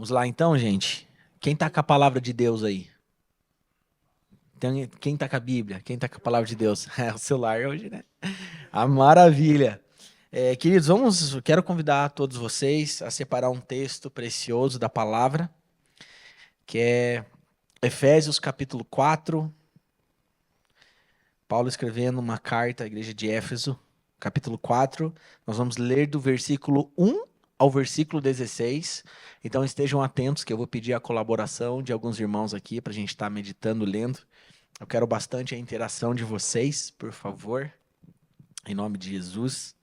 Vamos lá então, gente. Quem tá com a palavra de Deus aí? Quem tá com a Bíblia? Quem tá com a palavra de Deus? É o celular hoje, né? A maravilha. Queridos, quero convidar todos vocês a separar um texto precioso da palavra, que é Efésios capítulo 4. Paulo escrevendo uma carta à igreja de Éfeso, capítulo 4. Nós vamos ler do versículo 1 ao versículo 16. Então estejam atentos que eu vou pedir a colaboração de alguns irmãos aqui para a gente estar meditando, lendo. Eu quero bastante a interação de vocês, por favor, em nome de Jesus.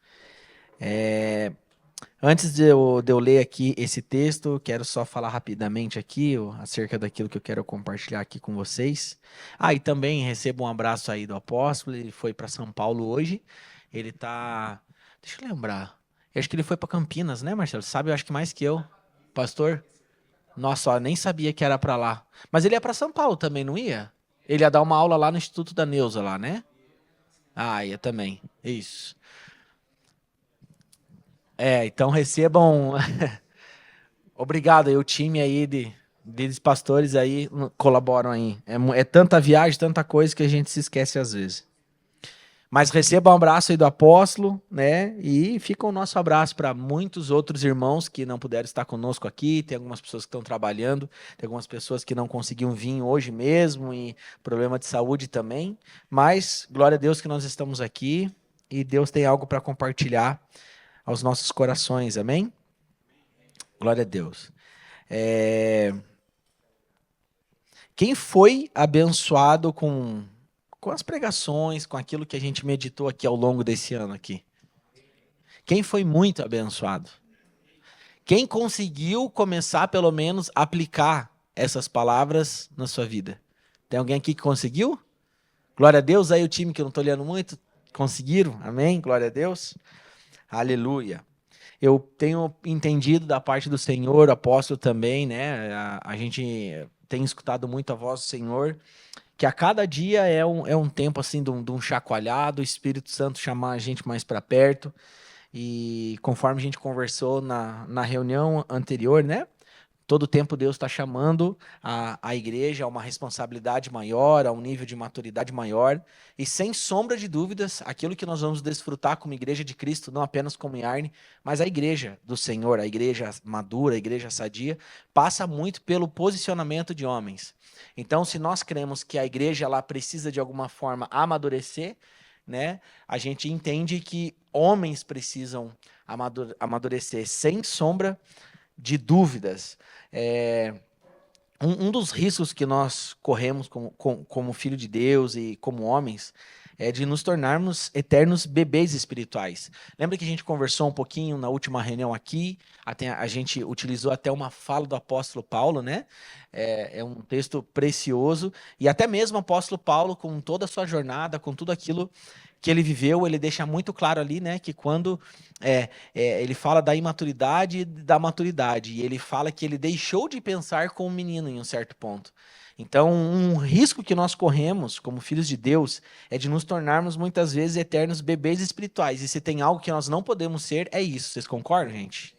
Antes de eu ler aqui esse texto, quero só falar rapidamente aqui acerca daquilo que eu quero compartilhar aqui com vocês. E também recebo um abraço aí do apóstolo, ele foi para São Paulo hoje. Ele tá, deixa eu lembrar, eu acho que ele foi para Campinas, né, Marcelo? Sabe, eu acho que mais que eu. Pastor? Nossa, ó, nem sabia que era para lá. Mas ele ia para São Paulo também, não ia? Ele ia dar uma aula lá no Instituto da Neuza lá, né? Ia também. Isso. Então recebam. Obrigado aí, o time aí deles pastores aí colaboram aí. É tanta viagem, tanta coisa que a gente se esquece às vezes. Mas receba um abraço aí do apóstolo, né? E fica o nosso abraço para muitos outros irmãos que não puderam estar conosco aqui. Tem algumas pessoas que estão trabalhando, tem algumas pessoas que não conseguiam vir hoje mesmo e problema de saúde também. Mas glória a Deus que nós estamos aqui e Deus tem algo para compartilhar aos nossos corações, amém? Glória a Deus. É, Quem foi abençoado com as pregações, com aquilo que a gente meditou aqui ao longo desse ano aqui? Quem foi muito abençoado? Quem conseguiu começar, pelo menos, a aplicar essas palavras na sua vida? Tem alguém aqui que conseguiu? Glória a Deus, aí o time que eu não estou olhando muito, conseguiram? Amém? Glória a Deus. Aleluia. Eu tenho entendido da parte do Senhor, apóstolo também, né? A gente tem escutado muito a voz do Senhor, que a cada dia é um tempo assim de um chacoalhado, o Espírito Santo chamar a gente mais para perto. E conforme a gente conversou na reunião anterior, né? Todo tempo Deus está chamando a igreja a uma responsabilidade maior, a um nível de maturidade maior. E sem sombra de dúvidas, aquilo que nós vamos desfrutar como igreja de Cristo, não apenas como Yarne, mas a igreja do Senhor, a igreja madura, a igreja sadia, passa muito pelo posicionamento de homens. Então, se nós cremos que a igreja lá precisa de alguma forma amadurecer, né, a gente entende que homens precisam amadurecer sem sombra de dúvidas. É, um dos riscos que nós corremos como filho de Deus e como homens é de nos tornarmos eternos bebês espirituais. Lembra que a gente conversou um pouquinho na última reunião aqui? Até a gente utilizou até uma fala do apóstolo Paulo, né? É um texto precioso. E até mesmo o apóstolo Paulo, com toda a sua jornada, com tudo aquilo que ele viveu, ele deixa muito claro ali, né, que quando ele fala da imaturidade e da maturidade, e ele fala que ele deixou de pensar como um menino em um certo ponto. Então, um risco que nós corremos como filhos de Deus é de nos tornarmos muitas vezes eternos bebês espirituais. E se tem algo que nós não podemos ser, é isso. Vocês concordam, gente?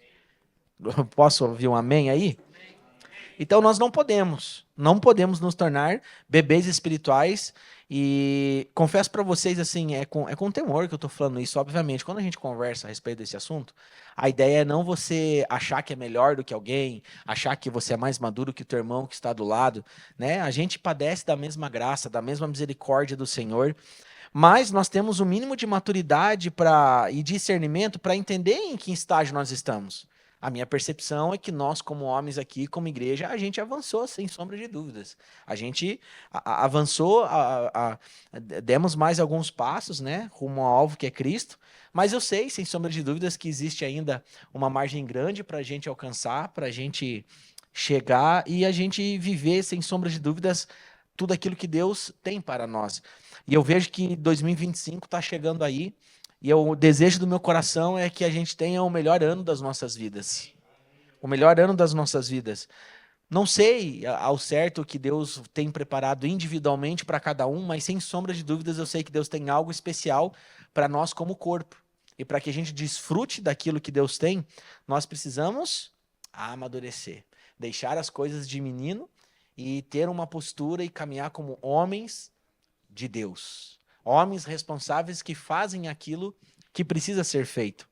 Posso ouvir um amém aí? Então nós não podemos nos tornar bebês espirituais. E confesso para vocês, assim, é com temor que eu estou falando isso. Obviamente, quando a gente conversa a respeito desse assunto, a ideia é não você achar que é melhor do que alguém, achar que você é mais maduro que o teu irmão que está do lado, né? A gente padece da mesma graça, da mesma misericórdia do Senhor, mas nós temos o mínimo de maturidade e discernimento para entender em que estágio nós estamos. A minha percepção é que nós, como homens aqui, como igreja, a gente avançou, sem sombra de dúvidas. A gente avançou, demos mais alguns passos, né, rumo ao alvo que é Cristo, mas eu sei, sem sombra de dúvidas, que existe ainda uma margem grande para a gente alcançar, para a gente chegar e a gente viver, sem sombra de dúvidas, tudo aquilo que Deus tem para nós. E eu vejo que 2025 está chegando aí, e o desejo do meu coração é que a gente tenha o melhor ano das nossas vidas. O melhor ano das nossas vidas. Não sei ao certo o que Deus tem preparado individualmente para cada um, mas sem sombra de dúvidas eu sei que Deus tem algo especial para nós como corpo. E para que a gente desfrute daquilo que Deus tem, nós precisamos a amadurecer. Deixar as coisas de menino e ter uma postura e caminhar como homens de Deus. Homens responsáveis que fazem aquilo que precisa ser feito.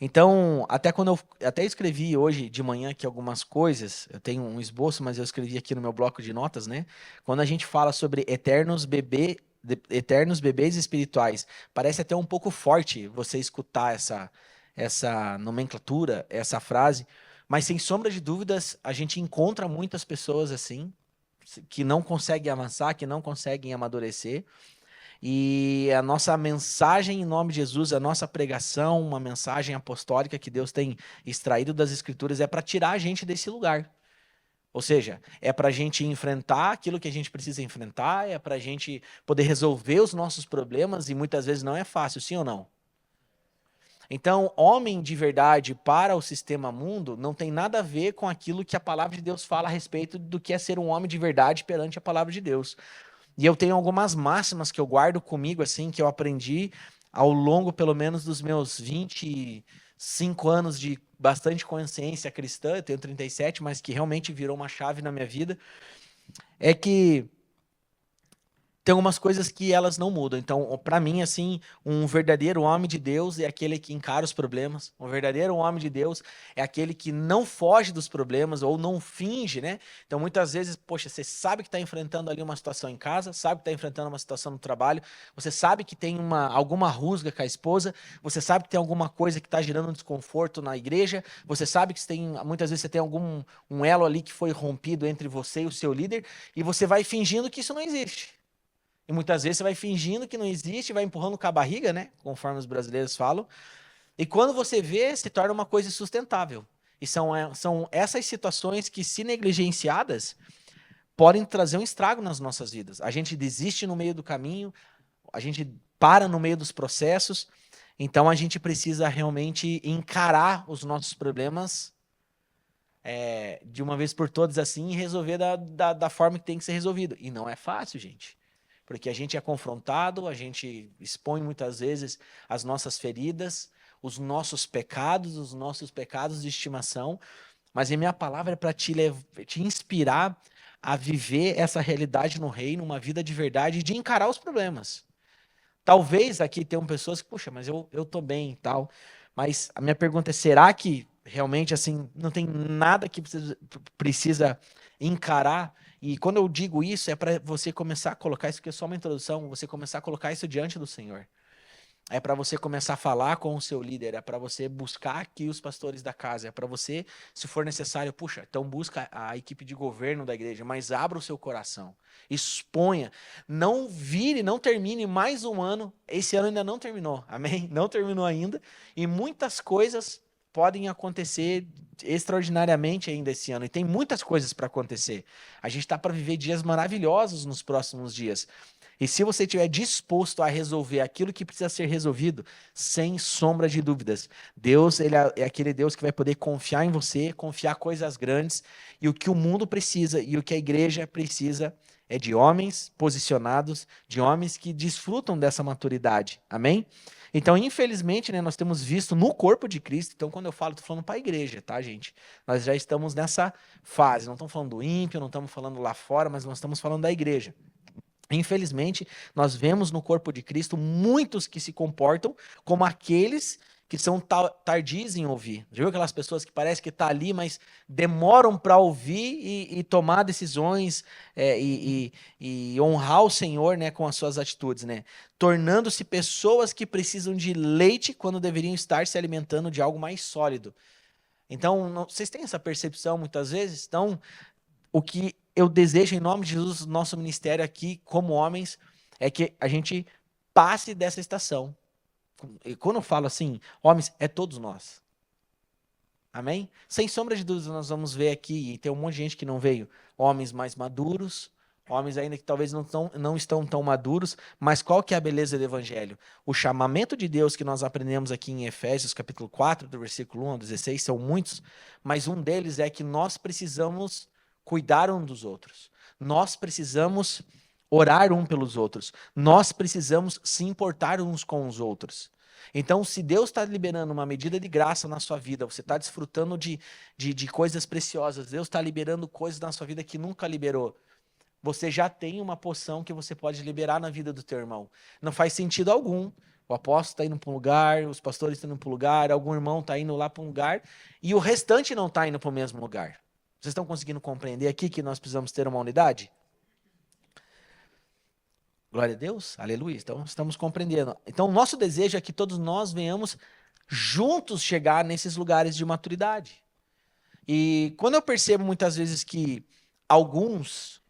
Então, até escrevi hoje de manhã aqui algumas coisas, eu tenho um esboço, mas eu escrevi aqui no meu bloco de notas, né? Quando a gente fala sobre eternos bebês espirituais, parece até um pouco forte você escutar essa nomenclatura, essa frase, mas sem sombra de dúvidas, a gente encontra muitas pessoas assim, que não conseguem avançar, que não conseguem amadurecer. E a nossa mensagem em nome de Jesus, a nossa pregação, uma mensagem apostólica que Deus tem extraído das Escrituras é para tirar a gente desse lugar. Ou seja, é para a gente enfrentar aquilo que a gente precisa enfrentar, é para a gente poder resolver os nossos problemas e muitas vezes não é fácil, sim ou não? Então, homem de verdade para o sistema mundo não tem nada a ver com aquilo que a palavra de Deus fala a respeito do que é ser um homem de verdade perante a palavra de Deus. E eu tenho algumas máximas que eu guardo comigo, assim, que eu aprendi ao longo, pelo menos, dos meus 25 anos de bastante consciência cristã, eu tenho 37, mas que realmente virou uma chave na minha vida, é que tem algumas coisas que elas não mudam. Então, para mim, assim, um verdadeiro homem de Deus é aquele que encara os problemas. Um verdadeiro homem de Deus é aquele que não foge dos problemas ou não finge, né? Então, muitas vezes, poxa, você sabe que está enfrentando ali uma situação em casa, sabe que está enfrentando uma situação no trabalho, você sabe que tem alguma rusga com a esposa, você sabe que tem alguma coisa que está gerando um desconforto na igreja, você sabe que muitas vezes você tem algum um elo ali que foi rompido entre você e o seu líder, e você vai fingindo que isso não existe. E muitas vezes você vai fingindo que não existe, vai empurrando com a barriga, né? Conforme os brasileiros falam. E quando você vê, se torna uma coisa sustentável. E são essas situações que, se negligenciadas, podem trazer um estrago nas nossas vidas. A gente desiste no meio do caminho, a gente para no meio dos processos. Então a gente precisa realmente encarar os nossos problemas de uma vez por todas assim e resolver da forma que tem que ser resolvido. E não é fácil, gente. Porque a gente é confrontado, a gente expõe muitas vezes as nossas feridas, os nossos pecados de estimação, mas a minha palavra é para te inspirar a viver essa realidade no reino, uma vida de verdade e de encarar os problemas. Talvez aqui tenham pessoas que, puxa, mas eu tô bem e tal, mas a minha pergunta é, será que realmente assim não tem nada que precisa encarar? E quando eu digo isso, é para você começar a colocar isso, que é só uma introdução, você começar a colocar isso diante do Senhor. É para você começar a falar com o seu líder, é para você buscar aqui os pastores da casa, é para você, se for necessário, puxa, então busca a equipe de governo da igreja, mas abra o seu coração, exponha, não vire, não termine mais um ano, esse ano ainda não terminou, amém? Não terminou ainda, e muitas coisas podem acontecer extraordinariamente ainda esse ano, e tem muitas coisas para acontecer. A gente está para viver dias maravilhosos nos próximos dias. E se você estiver disposto a resolver aquilo que precisa ser resolvido, sem sombra de dúvidas, Deus, ele é aquele Deus que vai poder confiar em você, confiar coisas grandes, e o que o mundo precisa e o que a igreja precisa é de homens posicionados, de homens que desfrutam dessa maturidade. Amém? Então, infelizmente, né, nós temos visto no corpo de Cristo, então quando eu falo, estou falando para a igreja, tá, gente? Nós já estamos nessa fase, não estamos falando do ímpio, não estamos falando lá fora, mas nós estamos falando da igreja. Infelizmente, nós vemos no corpo de Cristo muitos que se comportam como aqueles que são tardios em ouvir. Já viu aquelas pessoas que parece que estão ali, mas demoram para ouvir e tomar decisões e honrar o Senhor, né, com as suas atitudes, né? Tornando-se pessoas que precisam de leite quando deveriam estar se alimentando de algo mais sólido. Então, vocês têm essa percepção muitas vezes? Então, o que eu desejo em nome de Jesus, nosso ministério aqui, como homens, é que a gente passe dessa estação. E quando eu falo assim, homens, é todos nós. Amém? Sem sombra de dúvidas, nós vamos ver aqui, e tem um monte de gente que não veio, homens mais maduros, homens ainda que talvez não estão tão maduros, mas qual que é a beleza do evangelho? O chamamento de Deus que nós aprendemos aqui em Efésios, capítulo 4, do versículo 1 ao 16, são muitos, mas um deles é que nós precisamos cuidar um dos outros. Nós precisamos orar um pelos outros. Nós precisamos se importar uns com os outros. Então, se Deus está liberando uma medida de graça na sua vida, você está desfrutando de coisas preciosas, Deus está liberando coisas na sua vida que nunca liberou, você já tem uma poção que você pode liberar na vida do teu irmão. Não faz sentido algum. O apóstolo está indo para um lugar, os pastores estão indo para um lugar, algum irmão está indo lá para um lugar, e o restante não está indo para o mesmo lugar. Vocês estão conseguindo compreender aqui que nós precisamos ter uma unidade? Glória a Deus, aleluia. Então, estamos compreendendo. Então, o nosso desejo é que todos nós venhamos juntos chegar nesses lugares de maturidade. E quando eu percebo muitas vezes que alguns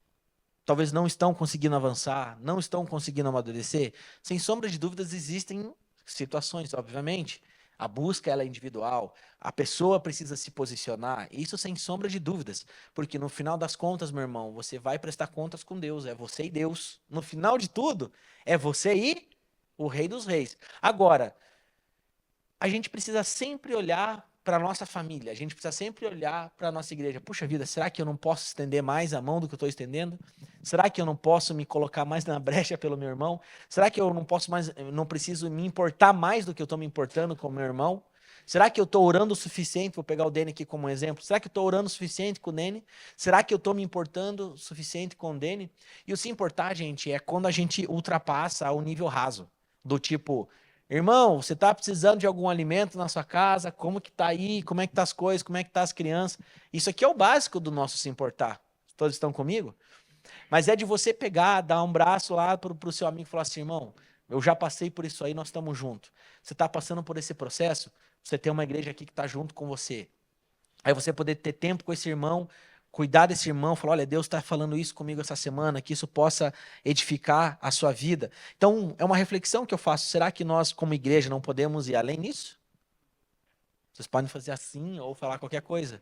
talvez não estão conseguindo avançar, não estão conseguindo amadurecer, sem sombra de dúvidas existem situações, obviamente. A busca ela é individual, a pessoa precisa se posicionar, isso sem sombra de dúvidas, porque no final das contas, meu irmão, você vai prestar contas com Deus, é você e Deus. No final de tudo, é você e o Rei dos Reis. Agora, a gente precisa sempre olhar para a nossa família, a gente precisa sempre olhar para a nossa igreja. Puxa vida, será que eu não posso estender mais a mão do que eu estou estendendo? Será que eu não posso me colocar mais na brecha pelo meu irmão? Será que eu não posso mais, não preciso me importar mais do que eu estou me importando com o meu irmão? Será que eu estou orando o suficiente? Vou pegar o Dene aqui como exemplo. Será que eu estou orando o suficiente com o Dene? Será que eu estou me importando o suficiente com o Dene? E o se importar, gente, é quando a gente ultrapassa o nível raso. Do tipo, irmão, você está precisando de algum alimento na sua casa? Como que está aí? Como é que tá as coisas? Como é que tá as crianças? Isso aqui é o básico do nosso se importar. Todos estão comigo? Mas é de você pegar, dar um braço lá para o seu amigo e falar assim, irmão, eu já passei por isso aí, nós estamos juntos. Você está passando por esse processo? Você tem uma igreja aqui que está junto com você. Aí você poder ter tempo com esse irmão, cuidar desse irmão, falar, olha, Deus está falando isso comigo essa semana, que isso possa edificar a sua vida. Então, é uma reflexão que eu faço. Será que nós, como igreja, não podemos ir além nisso? Vocês podem fazer assim ou falar qualquer coisa.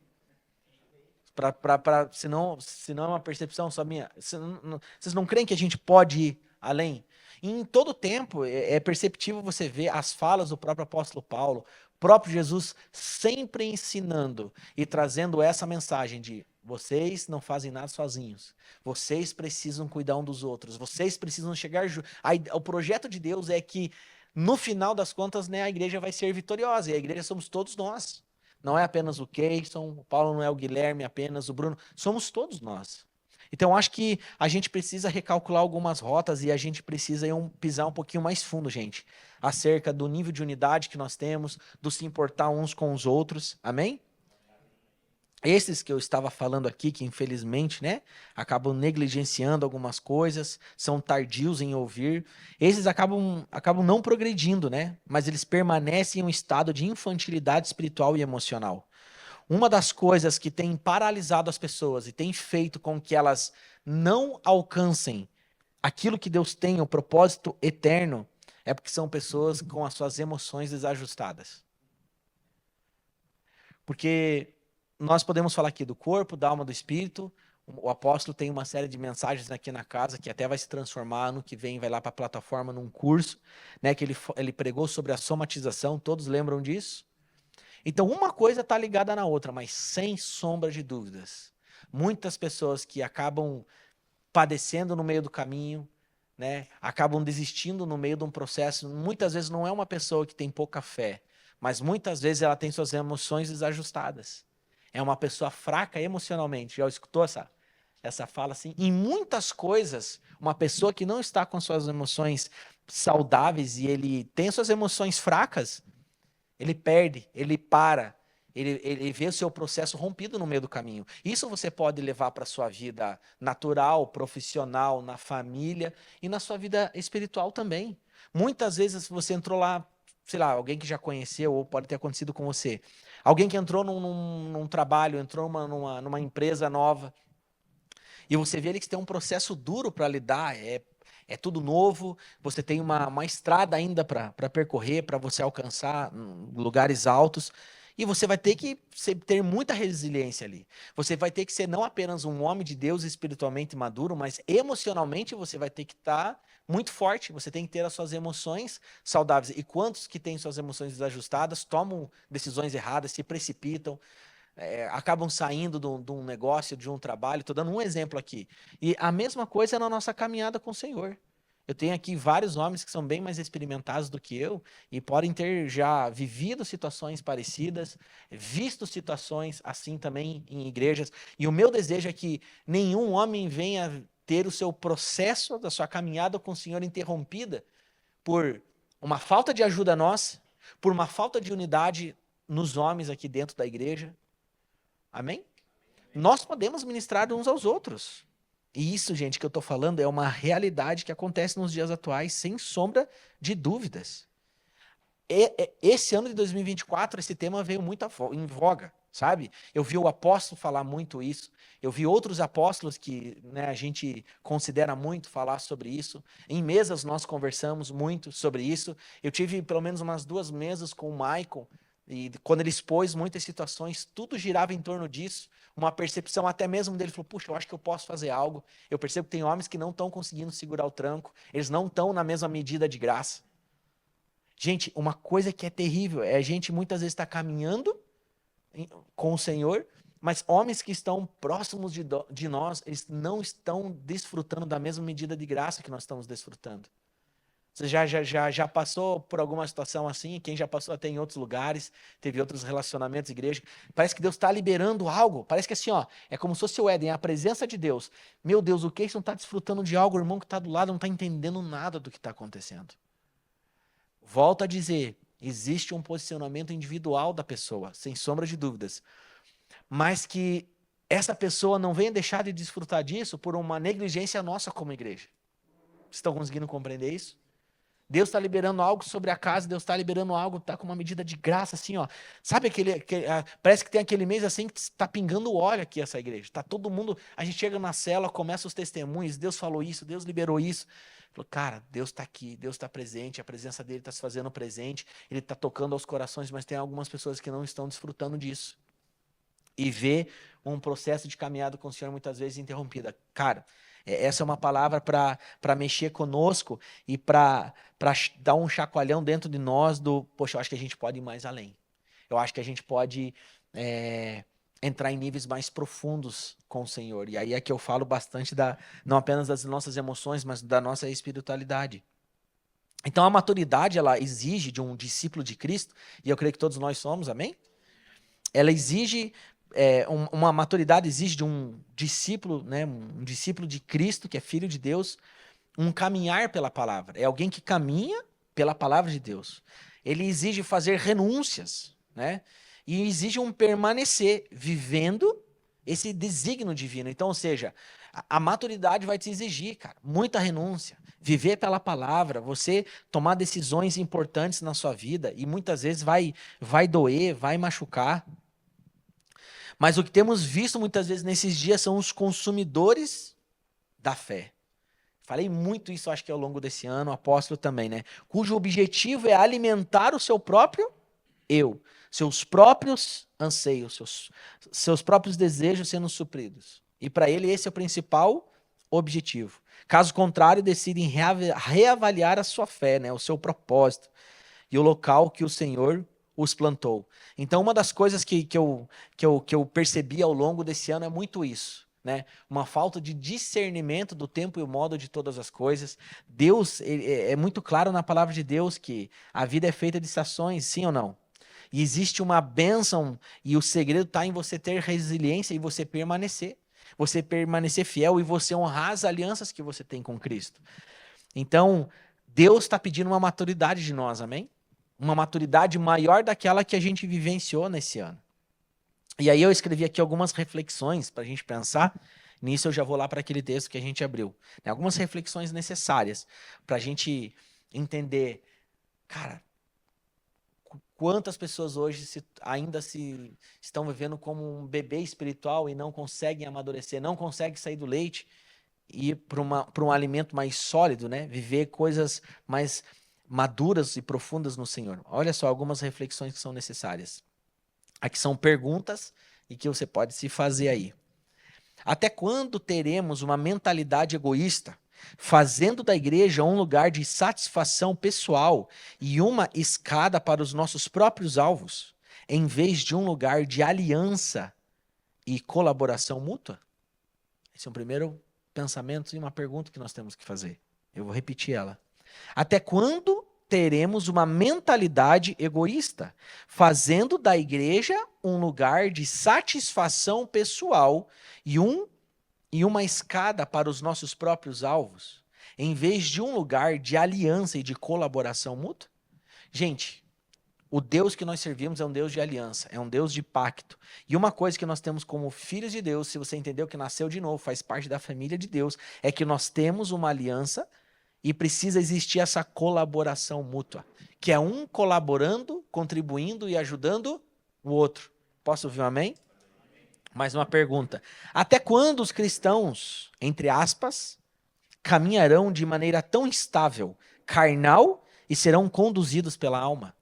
Senão é uma percepção só minha. Vocês não creem que a gente pode ir além? E em todo tempo é perceptível você ver as falas do próprio apóstolo Paulo, próprio Jesus sempre ensinando e trazendo essa mensagem de vocês não fazem nada sozinhos, vocês precisam cuidar um dos outros, vocês precisam chegar juntos. O projeto de Deus é que no final das contas, né, a igreja vai ser vitoriosa, e a igreja somos todos nós. Não é apenas o Keyson, o Paulo não é o Guilherme apenas, o Bruno, somos todos nós. Então, acho que a gente precisa recalcular algumas rotas e a gente precisa pisar um pouquinho mais fundo, gente, acerca do nível de unidade que nós temos, do se importar uns com os outros, amém? Esses que eu estava falando aqui, que infelizmente, né, acabam negligenciando algumas coisas, são tardios em ouvir, esses acabam não progredindo, né, mas eles permanecem em um estado de infantilidade espiritual e emocional. Uma das coisas que tem paralisado as pessoas e tem feito com que elas não alcancem aquilo que Deus tem, o propósito eterno, é porque são pessoas com as suas emoções desajustadas. Porque nós podemos falar aqui do corpo, da alma, do espírito. O apóstolo tem uma série de mensagens aqui na casa que até vai se transformar ano que vem, vai lá para a plataforma num curso, né, que ele pregou sobre a somatização, todos lembram disso? Então uma coisa está ligada na outra, mas sem sombra de dúvidas. Muitas pessoas que acabam padecendo no meio do caminho, né, acabam desistindo no meio de um processo, muitas vezes não é uma pessoa que tem pouca fé, mas muitas vezes ela tem suas emoções desajustadas. É uma pessoa fraca emocionalmente. Já escutou essa fala assim? Em muitas coisas, uma pessoa que não está com suas emoções saudáveis e ele tem suas emoções fracas, ele perde, ele para, ele vê o seu processo rompido no meio do caminho. Isso você pode levar para a sua vida natural, profissional, na família e na sua vida espiritual também. Muitas vezes você entrou lá, sei lá, alguém que já conheceu ou pode ter acontecido com você. Alguém que entrou num trabalho, entrou numa empresa nova, e você vê ali que você tem um processo duro para lidar, é tudo novo, você tem uma estrada ainda para percorrer, para você alcançar lugares altos, e você vai ter que ter muita resiliência ali. Você vai ter que ser não apenas um homem de Deus espiritualmente maduro, mas emocionalmente você vai ter que estar muito forte, você tem que ter as suas emoções saudáveis. E quantos que têm suas emoções desajustadas tomam decisões erradas, se precipitam, acabam saindo de um negócio, de um trabalho. Estou dando um exemplo aqui. E a mesma coisa é na nossa caminhada com o Senhor. Eu tenho aqui vários homens que são bem mais experimentados do que eu e podem ter já vivido situações parecidas, visto situações assim também em igrejas. E o meu desejo é que nenhum homem venha ter o seu processo da sua caminhada com o Senhor interrompida por uma falta de ajuda nossa, por uma falta de unidade nos homens aqui dentro da igreja. Amém? Nós podemos ministrar uns aos outros. E isso, gente, que eu estou falando é uma realidade que acontece nos dias atuais, sem sombra de dúvidas. Esse ano de 2024, esse tema veio muito em voga, sabe? Eu vi o apóstolo falar muito isso, eu vi outros apóstolos que, né, a gente considera muito falar sobre isso. Em mesas nós conversamos muito sobre isso. Eu tive pelo menos umas 2 mesas com o Michael, e quando ele expôs muitas situações, tudo girava em torno disso. Uma percepção até mesmo dele, falou, puxa, eu acho que eu posso fazer algo. Eu percebo que tem homens que não estão conseguindo segurar o tranco, eles não estão na mesma medida de graça. Gente, uma coisa que é terrível é a gente muitas vezes estar caminhando com o Senhor, mas homens que estão próximos de nós, eles não estão desfrutando da mesma medida de graça que nós estamos desfrutando. Você já passou por alguma situação assim? Quem já passou até em outros lugares, teve outros relacionamentos, igreja. Parece que Deus está liberando algo. Parece que assim, ó, é como se fosse o Éden, a presença de Deus. Meu Deus, o que você não está desfrutando de algo? O irmão que está do lado não está entendendo nada do que está acontecendo. Volto a dizer, existe um posicionamento individual da pessoa, sem sombra de dúvidas. Mas que essa pessoa não venha deixar de desfrutar disso por uma negligência nossa como igreja. Vocês estão conseguindo compreender isso? Deus está liberando algo sobre a casa, Deus está liberando algo, está com uma medida de graça, assim, ó. Sabe parece que tem aquele mês assim que está pingando óleo aqui essa igreja. Está todo mundo, a gente chega na cela, começa os testemunhos, Deus falou isso, Deus liberou isso. Falou, cara, Deus está aqui, Deus está presente, a presença dele está se fazendo presente, ele está tocando aos corações, mas tem algumas pessoas que não estão desfrutando disso. E vê um processo de caminhada com o Senhor muitas vezes interrompida. Cara, essa é uma palavra para mexer conosco e para dar um chacoalhão dentro de nós poxa, eu acho que a gente pode ir mais além. Eu acho que a gente pode entrar em níveis mais profundos com o Senhor. E aí é que eu falo bastante não apenas das nossas emoções, mas da nossa espiritualidade. Então a maturidade, ela exige de um discípulo de Cristo, e eu creio que todos nós somos, amém? Ela exige uma maturidade exige de um discípulo, né, um discípulo de Cristo, que é filho de Deus, um caminhar pela palavra. É alguém que caminha pela palavra de Deus. Ele exige fazer renúncias, né? E exige um permanecer vivendo esse desígnio divino. Então, ou seja, a maturidade vai te exigir, cara, muita renúncia. Viver pela palavra, você tomar decisões importantes na sua vida, e muitas vezes vai doer, vai machucar. Mas o que temos visto muitas vezes nesses dias são os consumidores da fé. Falei muito isso, acho que ao longo desse ano, o apóstolo também, né? Cujo objetivo é alimentar o seu próprio eu, seus próprios anseios, seus próprios desejos sendo supridos. E para ele esse é o principal objetivo. Caso contrário, decidem reavaliar a sua fé, né? O seu propósito e o local que o Senhor os plantou. Então, uma das coisas que eu percebi ao longo desse ano é muito isso, né? Uma falta de discernimento do tempo e o modo de todas as coisas. Deus, é muito claro na palavra de Deus que a vida é feita de estações, sim ou não? E existe uma bênção, e o segredo está em você ter resiliência e você permanecer. Você permanecer fiel e você honrar as alianças que você tem com Cristo. Então, Deus está pedindo uma maturidade de nós, amém? Uma maturidade maior daquela que a gente vivenciou nesse ano. E aí eu escrevi aqui algumas reflexões para a gente pensar. Nisso eu já vou lá para aquele texto que a gente abriu. Algumas reflexões necessárias para a gente entender, cara, quantas pessoas hoje ainda se estão vivendo como um bebê espiritual e não conseguem amadurecer, não conseguem sair do leite e ir para um alimento mais sólido, né? Viver coisas mais maduras e profundas no Senhor. Olha só algumas reflexões que são necessárias. Aqui são perguntas e que você pode se fazer aí. Até quando teremos uma mentalidade egoísta, fazendo da igreja um lugar de satisfação pessoal e uma escada para os nossos próprios alvos, em vez de um lugar de aliança e colaboração mútua? Esse é o primeiro pensamento e uma pergunta que nós temos que fazer. Eu vou repetir ela. Até quando teremos uma mentalidade egoísta, fazendo da igreja um lugar de satisfação pessoal e uma escada para os nossos próprios alvos, em vez de um lugar de aliança e de colaboração mútua? Gente, o Deus que nós servimos é um Deus de aliança, é um Deus de pacto. E uma coisa que nós temos como filhos de Deus, se você entendeu que nasceu de novo, faz parte da família de Deus, é que nós temos uma aliança e precisa existir essa colaboração mútua, que é um colaborando, contribuindo e ajudando o outro. Posso ouvir um amém? Mais uma pergunta. Até quando os cristãos, entre aspas, caminharão de maneira tão instável, carnal e serão conduzidos pela alma?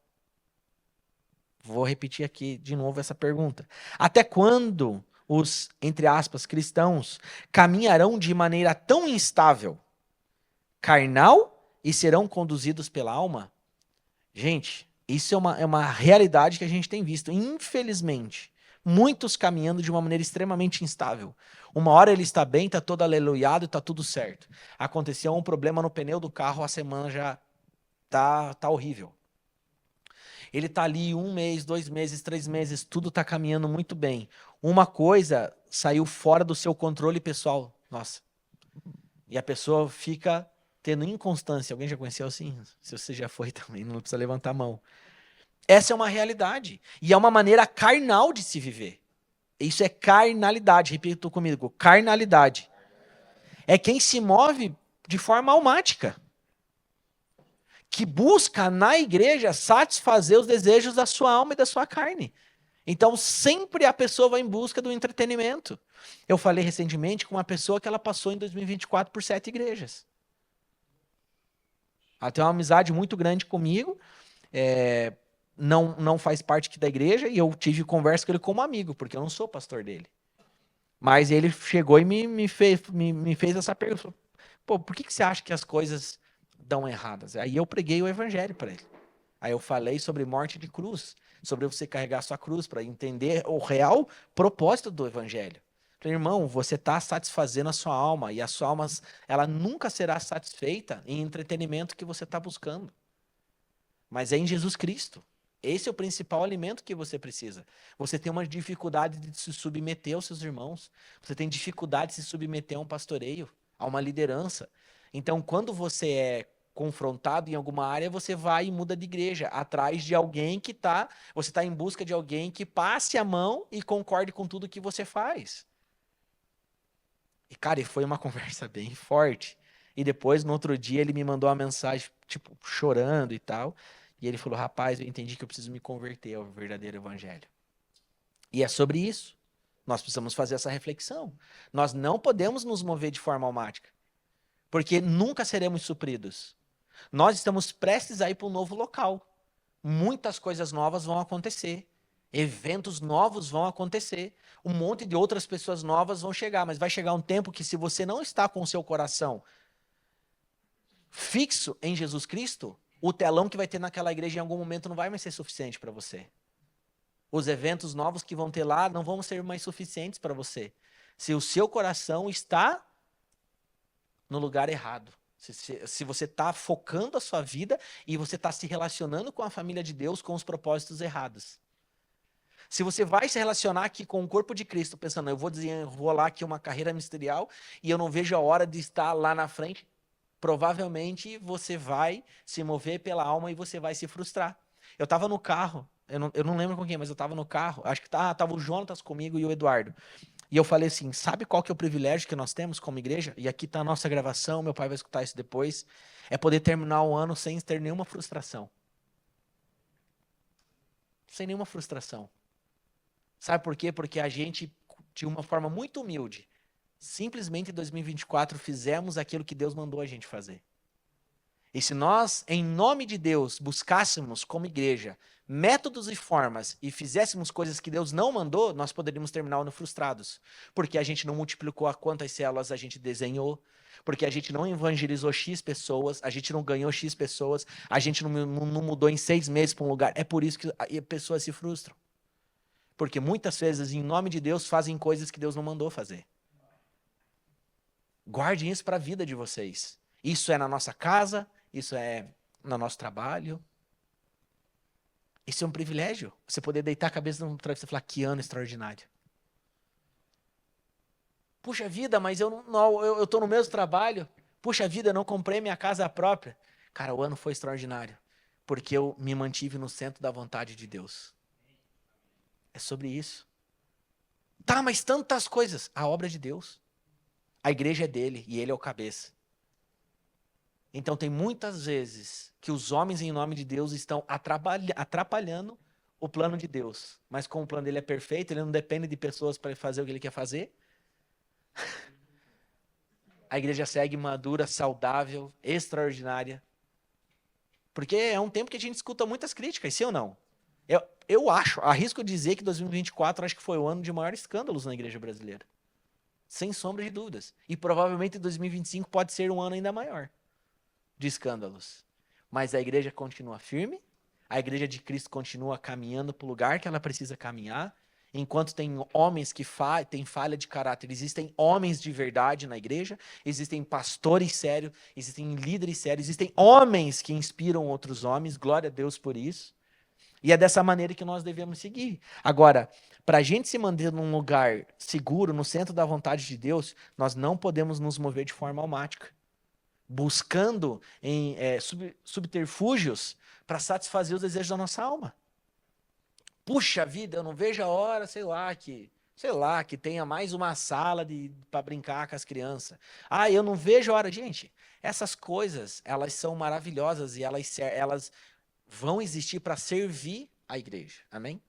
Vou repetir aqui de novo essa pergunta. Até quando os, entre aspas, cristãos caminharão de maneira tão instável, carnal e serão conduzidos pela alma? Gente, isso é uma realidade que a gente tem visto. Infelizmente, muitos caminhando de uma maneira extremamente instável. Uma hora ele está bem, está todo aleluiado, está tudo certo. Aconteceu um problema no pneu do carro, a semana já tá horrível. Ele está ali 1 mês, 2 meses, 3 meses, tudo está caminhando muito bem. Uma coisa saiu fora do seu controle pessoal. Nossa. E a pessoa fica tendo inconstância. Alguém já conheceu assim? Se você já foi também, não precisa levantar a mão. Essa é uma realidade. E é uma maneira carnal de se viver. Isso é carnalidade. Repita comigo. Carnalidade. É quem se move de forma almática, que busca na igreja satisfazer os desejos da sua alma e da sua carne. Então, sempre a pessoa vai em busca do entretenimento. Eu falei recentemente com uma pessoa que ela passou em 2024 por 7 igrejas. Ela tem uma amizade muito grande comigo, não faz parte aqui da igreja, e eu tive conversa com ele como amigo, porque eu não sou pastor dele. Mas ele chegou e me fez essa pergunta. Pô, por que você acha que as coisas dão erradas? Aí eu preguei o evangelho para ele. Aí eu falei sobre morte de cruz, sobre você carregar a sua cruz, para entender o real propósito do evangelho. Falei, irmão, você está satisfazendo a sua alma, e a sua alma ela nunca será satisfeita em entretenimento que você está buscando. Mas é em Jesus Cristo. Esse é o principal alimento que você precisa. Você tem uma dificuldade de se submeter aos seus irmãos. Você tem dificuldade de se submeter a um pastoreio, a uma liderança. Então, quando você é confrontado em alguma área, você vai e muda de igreja, atrás de alguém que você está em busca de alguém que passe a mão e concorde com tudo que você faz. E, cara, foi uma conversa bem forte. E depois, no outro dia, ele me mandou uma mensagem, tipo, chorando e tal. E ele falou, rapaz, eu entendi que eu preciso me converter ao verdadeiro evangelho. E é sobre isso. Nós precisamos fazer essa reflexão. Nós não podemos nos mover de forma almática, porque nunca seremos supridos. Nós estamos prestes a ir para um novo local. Muitas coisas novas vão acontecer. Eventos novos vão acontecer. Um monte de outras pessoas novas vão chegar. Mas vai chegar um tempo que, se você não está com o seu coração fixo em Jesus Cristo, o telão que vai ter naquela igreja em algum momento não vai mais ser suficiente para você. Os eventos novos que vão ter lá não vão ser mais suficientes para você, se o seu coração está no lugar errado. Se você está focando a sua vida e você está se relacionando com a família de Deus com os propósitos errados. Se você vai se relacionar aqui com o corpo de Cristo pensando, eu vou desenrolar aqui uma carreira ministerial e eu não vejo a hora de estar lá na frente, provavelmente você vai se mover pela alma e você vai se frustrar. Eu estava no carro, eu não lembro com quem, mas eu estava no carro, acho que estava o Jonatas comigo e o Eduardo. E eu falei assim, sabe qual que é o privilégio que nós temos como igreja? E aqui está a nossa gravação, meu pai vai escutar isso depois. É poder terminar o ano sem ter nenhuma frustração. Sem nenhuma frustração. Sabe por quê? Porque a gente, de uma forma muito humilde, simplesmente em 2024 fizemos aquilo que Deus mandou a gente fazer. E se nós, em nome de Deus, buscássemos como igreja métodos e formas e fizéssemos coisas que Deus não mandou, nós poderíamos terminar o ano frustrados. Porque a gente não multiplicou a quantas células a gente desenhou, porque a gente não evangelizou X pessoas, a gente não ganhou X pessoas, a gente não mudou em 6 meses para um lugar. É por isso que pessoas se frustram. Porque muitas vezes, em nome de Deus, fazem coisas que Deus não mandou fazer. Guardem isso para a vida de vocês. Isso é na nossa casa, isso é no nosso trabalho. Isso é um privilégio. Você poder deitar a cabeça no travesseiro e falar, que ano extraordinário. Puxa vida, mas eu estou no mesmo trabalho. Puxa vida, eu não comprei minha casa própria. Cara, o ano foi extraordinário. Porque eu me mantive no centro da vontade de Deus. É sobre isso. Tá, mas tantas coisas. A obra é de Deus. A igreja é dele e ele é o cabeça. Então tem muitas vezes que os homens em nome de Deus estão atrapalhando o plano de Deus. Mas como o plano dele é perfeito, ele não depende de pessoas para fazer o que ele quer fazer. A igreja segue madura, saudável, extraordinária. Porque é um tempo que a gente escuta muitas críticas, sim ou não? Eu acho, arrisco dizer que 2024 acho que foi o ano de maiores escândalos na igreja brasileira. Sem sombra de dúvidas. E provavelmente 2025 pode ser um ano ainda maior de escândalos. Mas a igreja continua firme, a igreja de Cristo continua caminhando para o lugar que ela precisa caminhar. Enquanto tem homens que têm falha de caráter, existem homens de verdade na igreja, existem pastores sérios, existem líderes sérios, existem homens que inspiram outros homens, glória a Deus por isso. E é dessa maneira que nós devemos seguir. Agora, para a gente se manter num lugar seguro, no centro da vontade de Deus, nós não podemos nos mover de forma almática, buscando em subterfúgios para satisfazer os desejos da nossa alma. Puxa vida, eu não vejo a hora, sei lá, que tenha mais uma sala para brincar com as crianças. Ah, eu não vejo a hora. Gente, essas coisas, elas são maravilhosas e elas vão existir para servir a igreja. Amém?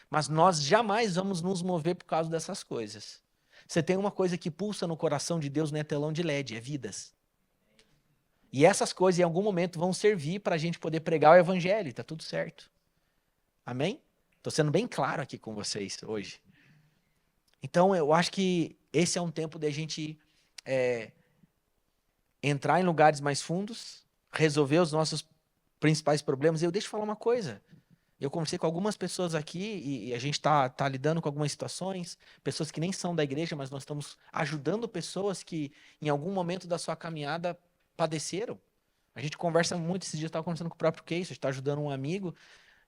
Mas nós jamais vamos nos mover por causa dessas coisas. Você tem uma coisa que pulsa no coração de Deus, não é telão de LED, é vidas. E essas coisas, em algum momento, vão servir para a gente poder pregar o evangelho. Está tudo certo. Amém? Estou sendo bem claro aqui com vocês hoje. Então, eu acho que esse é um tempo de a gente entrar em lugares mais fundos, resolver os nossos principais problemas. E eu deixo eu falar uma coisa. Eu conversei com algumas pessoas aqui e a gente está lidando com algumas situações, pessoas que nem são da igreja, mas nós estamos ajudando pessoas que em algum momento da sua caminhada padeceram. A gente conversa muito, esses dias eu estava conversando com o próprio Case, a gente está ajudando um amigo,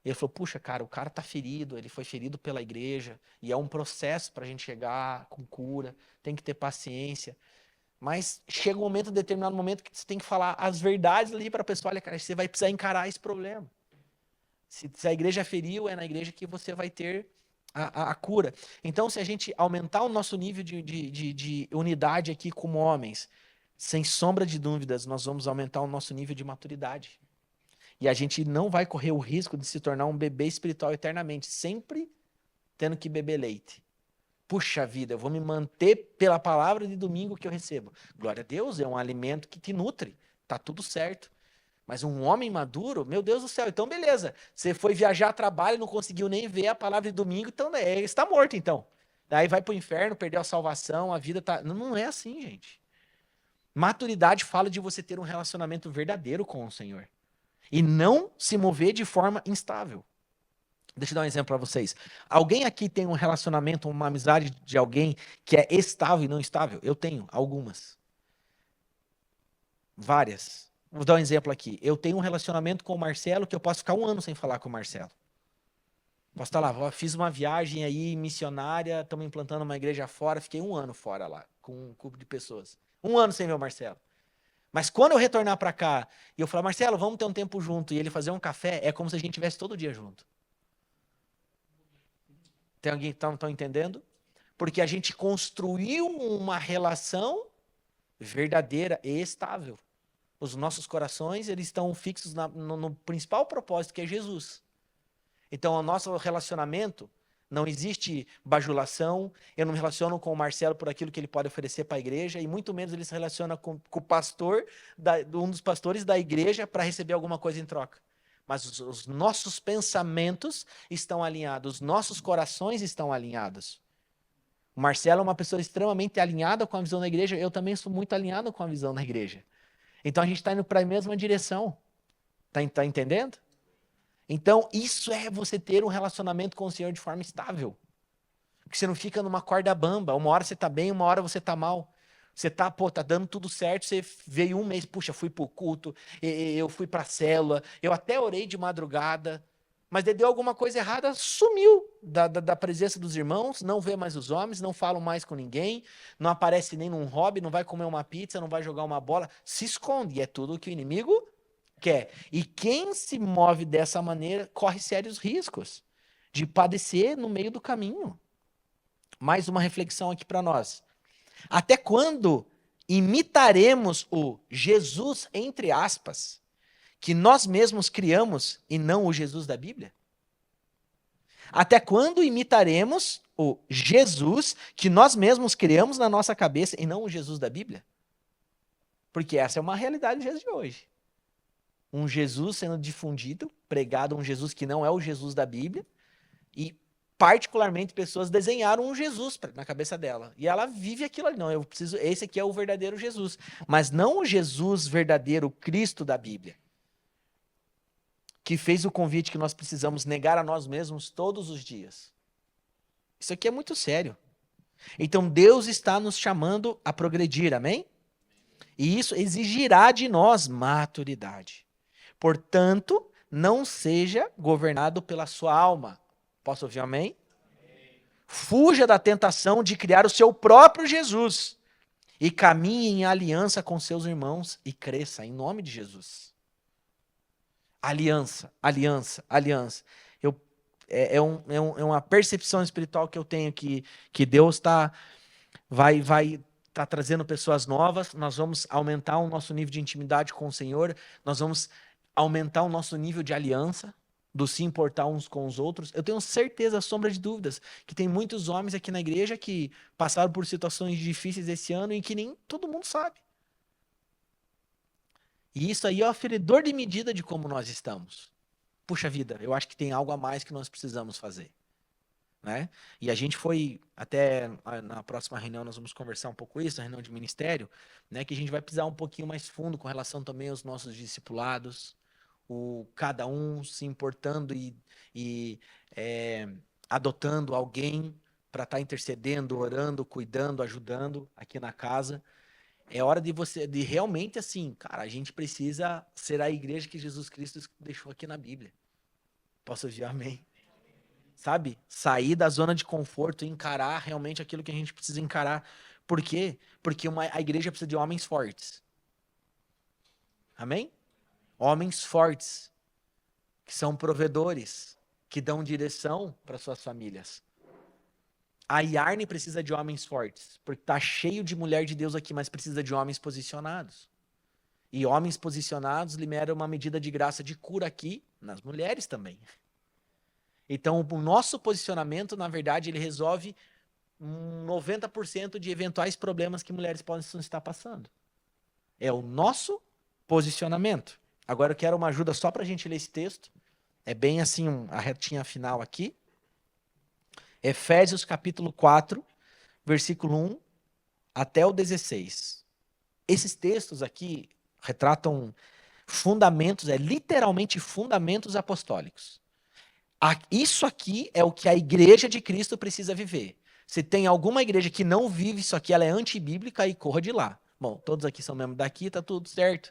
e ele falou, puxa, cara, o cara está ferido, ele foi ferido pela igreja, e é um processo para a gente chegar com cura, tem que ter paciência. Mas chega um momento, um determinado momento, que você tem que falar as verdades ali para a pessoa, olha, cara, você vai precisar encarar esse problema. Se a igreja feriu, é na igreja que você vai ter a cura. Então, se a gente aumentar o nosso nível de unidade aqui como homens, sem sombra de dúvidas, nós vamos aumentar o nosso nível de maturidade. E a gente não vai correr o risco de se tornar um bebê espiritual eternamente, sempre tendo que beber leite. Puxa vida, eu vou me manter pela palavra de domingo que eu recebo. Glória a Deus, é um alimento que te nutre, tá tudo certo. Mas um homem maduro, meu Deus do céu, então beleza. Você foi viajar a trabalho e não conseguiu nem ver a palavra de domingo, então está morto então. Daí vai para o inferno, perdeu a salvação, a vida tá... Não é assim, gente. Maturidade fala de você ter um relacionamento verdadeiro com o Senhor. E não se mover de forma instável. Deixa eu dar um exemplo para vocês. Alguém aqui tem um relacionamento, uma amizade de alguém que é estável e não estável? Eu tenho algumas. Várias. Vou dar um exemplo aqui. Eu tenho um relacionamento com o Marcelo que eu posso ficar um ano sem falar com o Marcelo. Posso estar lá, fiz uma viagem aí missionária, estamos implantando uma igreja fora, fiquei um ano fora lá, com um grupo de pessoas. Um ano sem ver o Marcelo. Mas quando eu retornar para cá e eu falar, Marcelo, vamos ter um tempo junto, e ele fazer um café, é como se a gente estivesse todo dia junto. Tem alguém que estão entendendo? Porque a gente construiu uma relação verdadeira e estável. Os nossos corações, eles estão fixos no principal propósito, que é Jesus. Então, o nosso relacionamento, não existe bajulação. Eu não me relaciono com o Marcelo por aquilo que ele pode oferecer para a igreja, e muito menos ele se relaciona com o pastor, um dos pastores da igreja, para receber alguma coisa em troca. Mas os nossos pensamentos estão alinhados, os nossos corações estão alinhados. O Marcelo é uma pessoa extremamente alinhada com a visão da igreja, eu também sou muito alinhado com a visão da igreja. Então a gente está indo para a mesma direção. Tá entendendo? Então isso é você ter um relacionamento com o Senhor de forma estável. Porque você não fica numa corda bamba. Uma hora você está bem, uma hora você está mal. Você tá dando tudo certo, você veio um mês, puxa, fui pro culto, eu fui pra célula, eu até orei de madrugada, mas deu alguma coisa errada, sumiu da presença dos irmãos, não vê mais os homens, não falam mais com ninguém, não aparece nem num hobby, não vai comer uma pizza, não vai jogar uma bola, se esconde, e é tudo o que o inimigo quer. E quem se move dessa maneira corre sérios riscos de padecer no meio do caminho. Mais uma reflexão aqui para nós. Até quando imitaremos o Jesus, entre aspas, que nós mesmos criamos e não o Jesus da Bíblia? Até quando imitaremos o Jesus que nós mesmos criamos na nossa cabeça e não o Jesus da Bíblia? Porque essa é uma realidade dos dias de hoje. Um Jesus sendo difundido, pregado, um Jesus que não é o Jesus da Bíblia, e particularmente pessoas desenharam um Jesus na cabeça dela. E ela vive aquilo ali. Não, eu preciso, esse aqui é o verdadeiro Jesus. Mas não o Jesus verdadeiro, Cristo da Bíblia. Que fez o convite que nós precisamos negar a nós mesmos todos os dias. Isso aqui é muito sério. Então Deus está nos chamando a progredir, amém? E isso exigirá de nós maturidade. Portanto, não seja governado pela sua alma. Posso ouvir amém? Fuja da tentação de criar o seu próprio Jesus e caminhe em aliança com seus irmãos e cresça em nome de Jesus. Aliança, aliança, aliança. É uma percepção espiritual que eu tenho que Deus vai trazendo pessoas novas, nós vamos aumentar o nosso nível de intimidade com o Senhor, nós vamos aumentar o nosso nível de aliança, do se importar uns com os outros. Eu tenho certeza, sombra de dúvidas, que tem muitos homens aqui na igreja que passaram por situações difíceis esse ano e que nem todo mundo sabe. E isso aí é o aferidor de medida de como nós estamos. Puxa vida, eu acho que tem algo a mais que nós precisamos fazer. Né? E a gente foi, até na próxima reunião nós vamos conversar um pouco isso, na reunião de ministério, né, que a gente vai pisar um pouquinho mais fundo com relação também aos nossos discipulados, cada um se importando e adotando alguém para estar intercedendo, orando, cuidando, ajudando aqui na casa. É hora de realmente assim, cara, a gente precisa ser a igreja que Jesus Cristo deixou aqui na Bíblia. Posso ouvir amém? Sabe? Sair da zona de conforto e encarar realmente aquilo que a gente precisa encarar. Por quê? Porque a igreja precisa de homens fortes. Amém? Homens fortes, que são provedores, que dão direção para suas famílias. A Yarne precisa de homens fortes, porque está cheio de mulher de Deus aqui, mas precisa de homens posicionados. E homens posicionados liberam uma medida de graça de cura aqui, nas mulheres também. Então, o nosso posicionamento, na verdade, ele resolve 90% de eventuais problemas que mulheres podem estar passando. É o nosso posicionamento. Agora eu quero uma ajuda só para a gente ler esse texto. É bem assim, a retinha final aqui. Efésios capítulo 4, versículo 1 até o 16. Esses textos aqui retratam fundamentos, literalmente fundamentos apostólicos. Isso aqui é o que a igreja de Cristo precisa viver. Se tem alguma igreja que não vive isso aqui, ela é antibíblica e corra de lá. Bom, todos aqui são membros daqui, tá tudo certo.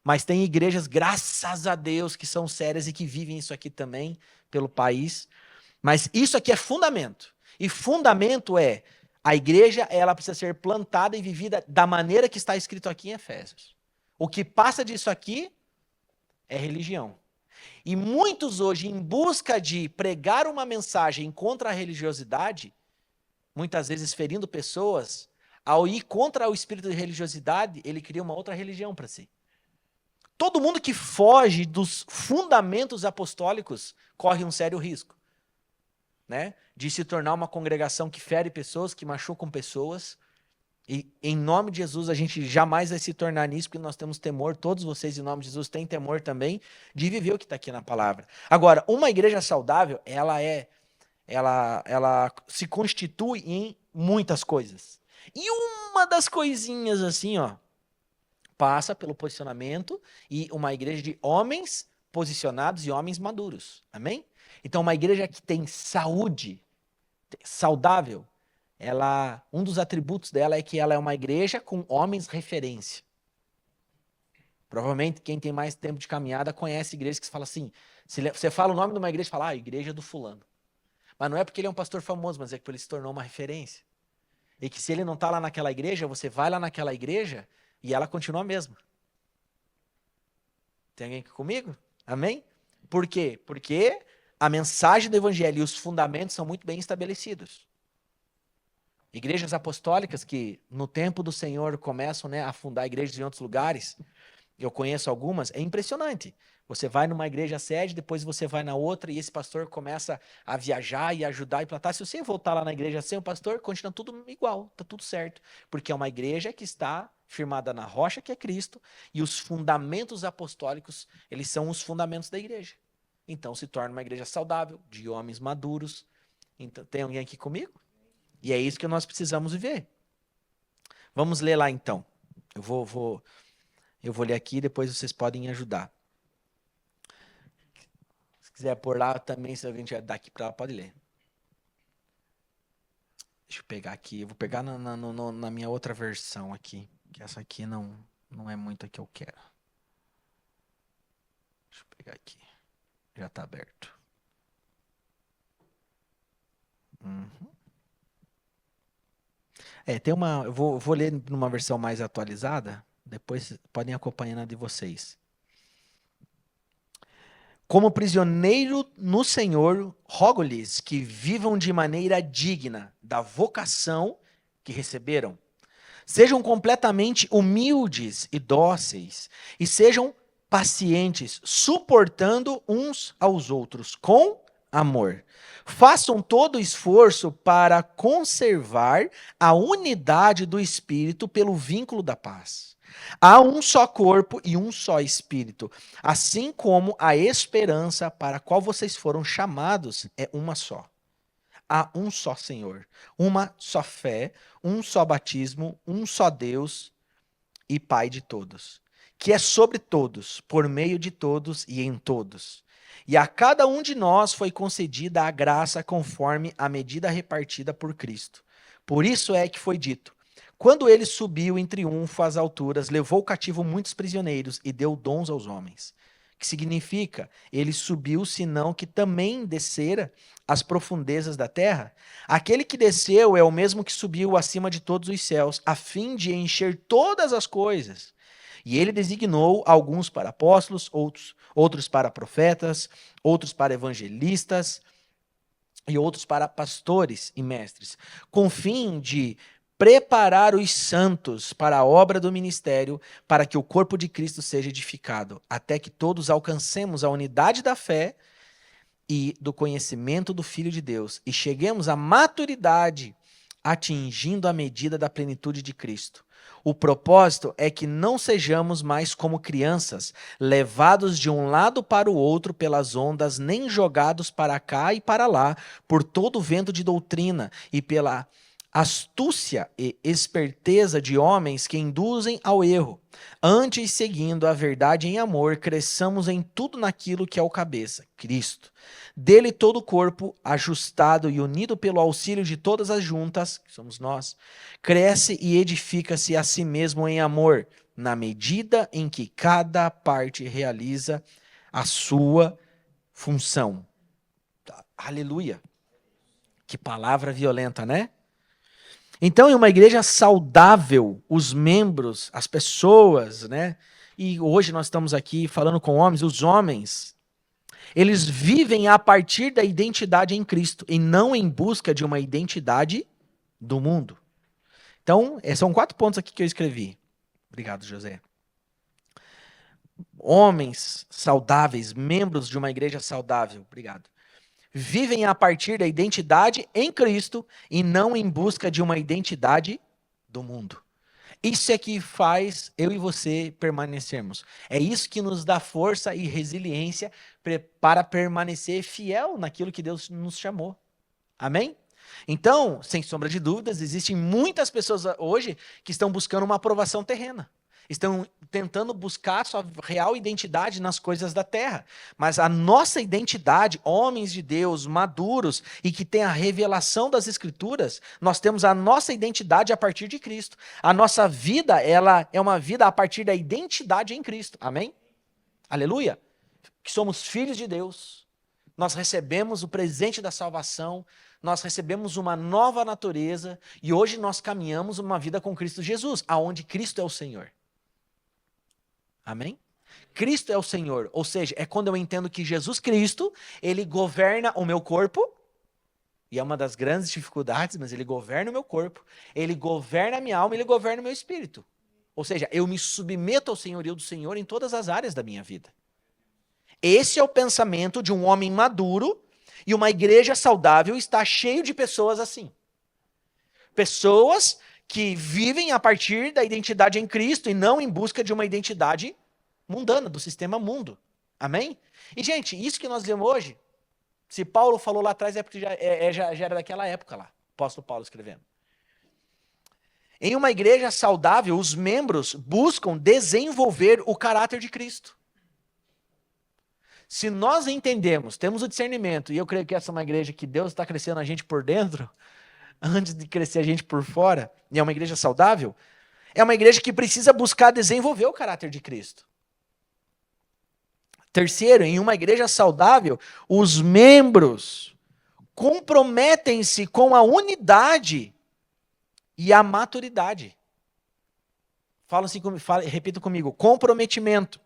Mas tem igrejas, graças a Deus, que são sérias e que vivem isso aqui também pelo país. Mas isso aqui é fundamento. E fundamento é, a igreja ela precisa ser plantada e vivida da maneira que está escrito aqui em Efésios. O que passa disso aqui é religião. E muitos hoje, em busca de pregar uma mensagem contra a religiosidade, muitas vezes ferindo pessoas, ao ir contra o espírito de religiosidade, ele cria uma outra religião para si. Todo mundo que foge dos fundamentos apostólicos corre um sério risco, né? De se tornar uma congregação que fere pessoas, que machucam pessoas. E em nome de Jesus a gente jamais vai se tornar nisso, porque nós temos temor, todos vocês em nome de Jesus têm temor também de viver o que está aqui na palavra. Agora, uma igreja saudável, ela se constitui em muitas coisas. E uma das coisinhas assim, ó, passa pelo posicionamento e uma igreja de homens posicionados e homens maduros. Amém? Então, uma igreja que tem saúde, saudável, um dos atributos dela é que ela é uma igreja com homens referência. Provavelmente quem tem mais tempo de caminhada conhece igrejas que se fala assim, se você fala o nome de uma igreja, fala, igreja do fulano. Mas não é porque ele é um pastor famoso, mas é porque ele se tornou uma referência. E que se ele não está lá naquela igreja, você vai lá naquela igreja e ela continua a mesma. Tem alguém aqui comigo? Amém? Por quê? Porque a mensagem do evangelho e os fundamentos são muito bem estabelecidos. Igrejas apostólicas que no tempo do Senhor começam, né, a fundar igrejas em outros lugares, eu conheço algumas, é impressionante. Você vai numa igreja sede, depois você vai na outra e esse pastor começa a viajar e ajudar e plantar. Se você voltar lá na igreja sem o pastor, continua tudo igual, está tudo certo. Porque é uma igreja que está firmada na rocha que é Cristo e os fundamentos apostólicos, eles são os fundamentos da igreja. Então se torna uma igreja saudável, de homens maduros. Então, tem alguém aqui comigo? E é isso que nós precisamos viver. Vamos ler lá então. Eu vou ler aqui e depois vocês podem ajudar. Se quiser pôr lá também, se alguém tiver daqui para lá, pode ler. Deixa eu pegar aqui. Eu vou pegar na minha outra versão aqui. Que essa aqui não é muito a que eu quero. Deixa eu pegar aqui. Já está aberto. Tem uma. Eu vou ler numa versão mais atualizada. Depois podem acompanhar na de vocês. Como prisioneiro no Senhor, rogo-lhes que vivam de maneira digna da vocação que receberam. Sejam completamente humildes e dóceis, e sejam pacientes, suportando uns aos outros com amor. Façam todo o esforço para conservar a unidade do Espírito pelo vínculo da paz. Há um só corpo e um só Espírito, assim como a esperança para a qual vocês foram chamados é uma só. Há um só Senhor, uma só fé, um só batismo, um só Deus e Pai de todos, que é sobre todos, por meio de todos e em todos. E a cada um de nós foi concedida a graça conforme a medida repartida por Cristo. Por isso é que foi dito: quando ele subiu em triunfo às alturas, levou cativo muitos prisioneiros e deu dons aos homens. Que significa, ele subiu, senão que também descera às profundezas da terra? Aquele que desceu é o mesmo que subiu acima de todos os céus, a fim de encher todas as coisas. E ele designou alguns para apóstolos, outros para profetas, outros para evangelistas e outros para pastores e mestres, com fim de preparar os santos para a obra do ministério, para que o corpo de Cristo seja edificado, até que todos alcancemos a unidade da fé e do conhecimento do Filho de Deus, e cheguemos à maturidade, atingindo a medida da plenitude de Cristo. O propósito é que não sejamos mais como crianças, levados de um lado para o outro pelas ondas, nem jogados para cá e para lá, por todo o vento de doutrina e pela astúcia e esperteza de homens que induzem ao erro. Antes, seguindo a verdade em amor, cresçamos em tudo naquilo que é o cabeça, Cristo. Dele todo o corpo, ajustado e unido pelo auxílio de todas as juntas, que somos nós, cresce e edifica-se a si mesmo em amor, na medida em que cada parte realiza a sua função. Aleluia! Que palavra violenta, né? Então, em uma igreja saudável, os membros, as pessoas, né? E hoje nós estamos aqui falando com homens, os homens, eles vivem a partir da identidade em Cristo e não em busca de uma identidade do mundo. Então, são 4 pontos aqui que eu escrevi. Obrigado, José. Homens saudáveis, membros de uma igreja saudável. Obrigado. Vivem a partir da identidade em Cristo e não em busca de uma identidade do mundo. Isso é que faz eu e você permanecermos. É isso que nos dá força e resiliência para permanecer fiel naquilo que Deus nos chamou. Amém? Então, sem sombra de dúvidas, existem muitas pessoas hoje que estão buscando uma aprovação terrena. estão tentando buscar sua real identidade nas coisas da terra. Mas a nossa identidade, homens de Deus, maduros e que têm a revelação das Escrituras, nós temos a nossa identidade a partir de Cristo. A nossa vida, ela é uma vida a partir da identidade em Cristo. Amém? Aleluia! Que somos filhos de Deus, nós recebemos o presente da salvação, nós recebemos uma nova natureza e hoje nós caminhamos uma vida com Cristo Jesus, aonde Cristo é o Senhor. Amém? Cristo é o Senhor, ou seja, é quando eu entendo que Jesus Cristo, ele governa o meu corpo, e é uma das grandes dificuldades, mas ele governa o meu corpo, ele governa a minha alma, ele governa o meu espírito. Ou seja, eu me submeto ao senhorio do Senhor em todas as áreas da minha vida. Esse é o pensamento de um homem maduro, e uma igreja saudável está cheio de pessoas assim. Pessoas que vivem a partir da identidade em Cristo e não em busca de uma identidade mundana, do sistema mundo. Amém? E, gente, isso que nós vemos hoje, se Paulo falou lá atrás, é porque já era daquela época lá, apóstolo Paulo escrevendo. Em uma igreja saudável, os membros buscam desenvolver o caráter de Cristo. Se nós entendemos, temos o discernimento, e eu creio que essa é uma igreja que Deus está crescendo a gente por dentro, antes de crescer a gente por fora, e é uma igreja saudável, é uma igreja que precisa buscar desenvolver o caráter de Cristo. Terceiro, em uma igreja saudável, os membros comprometem-se com a unidade e a maturidade. Repita comigo, comprometimento.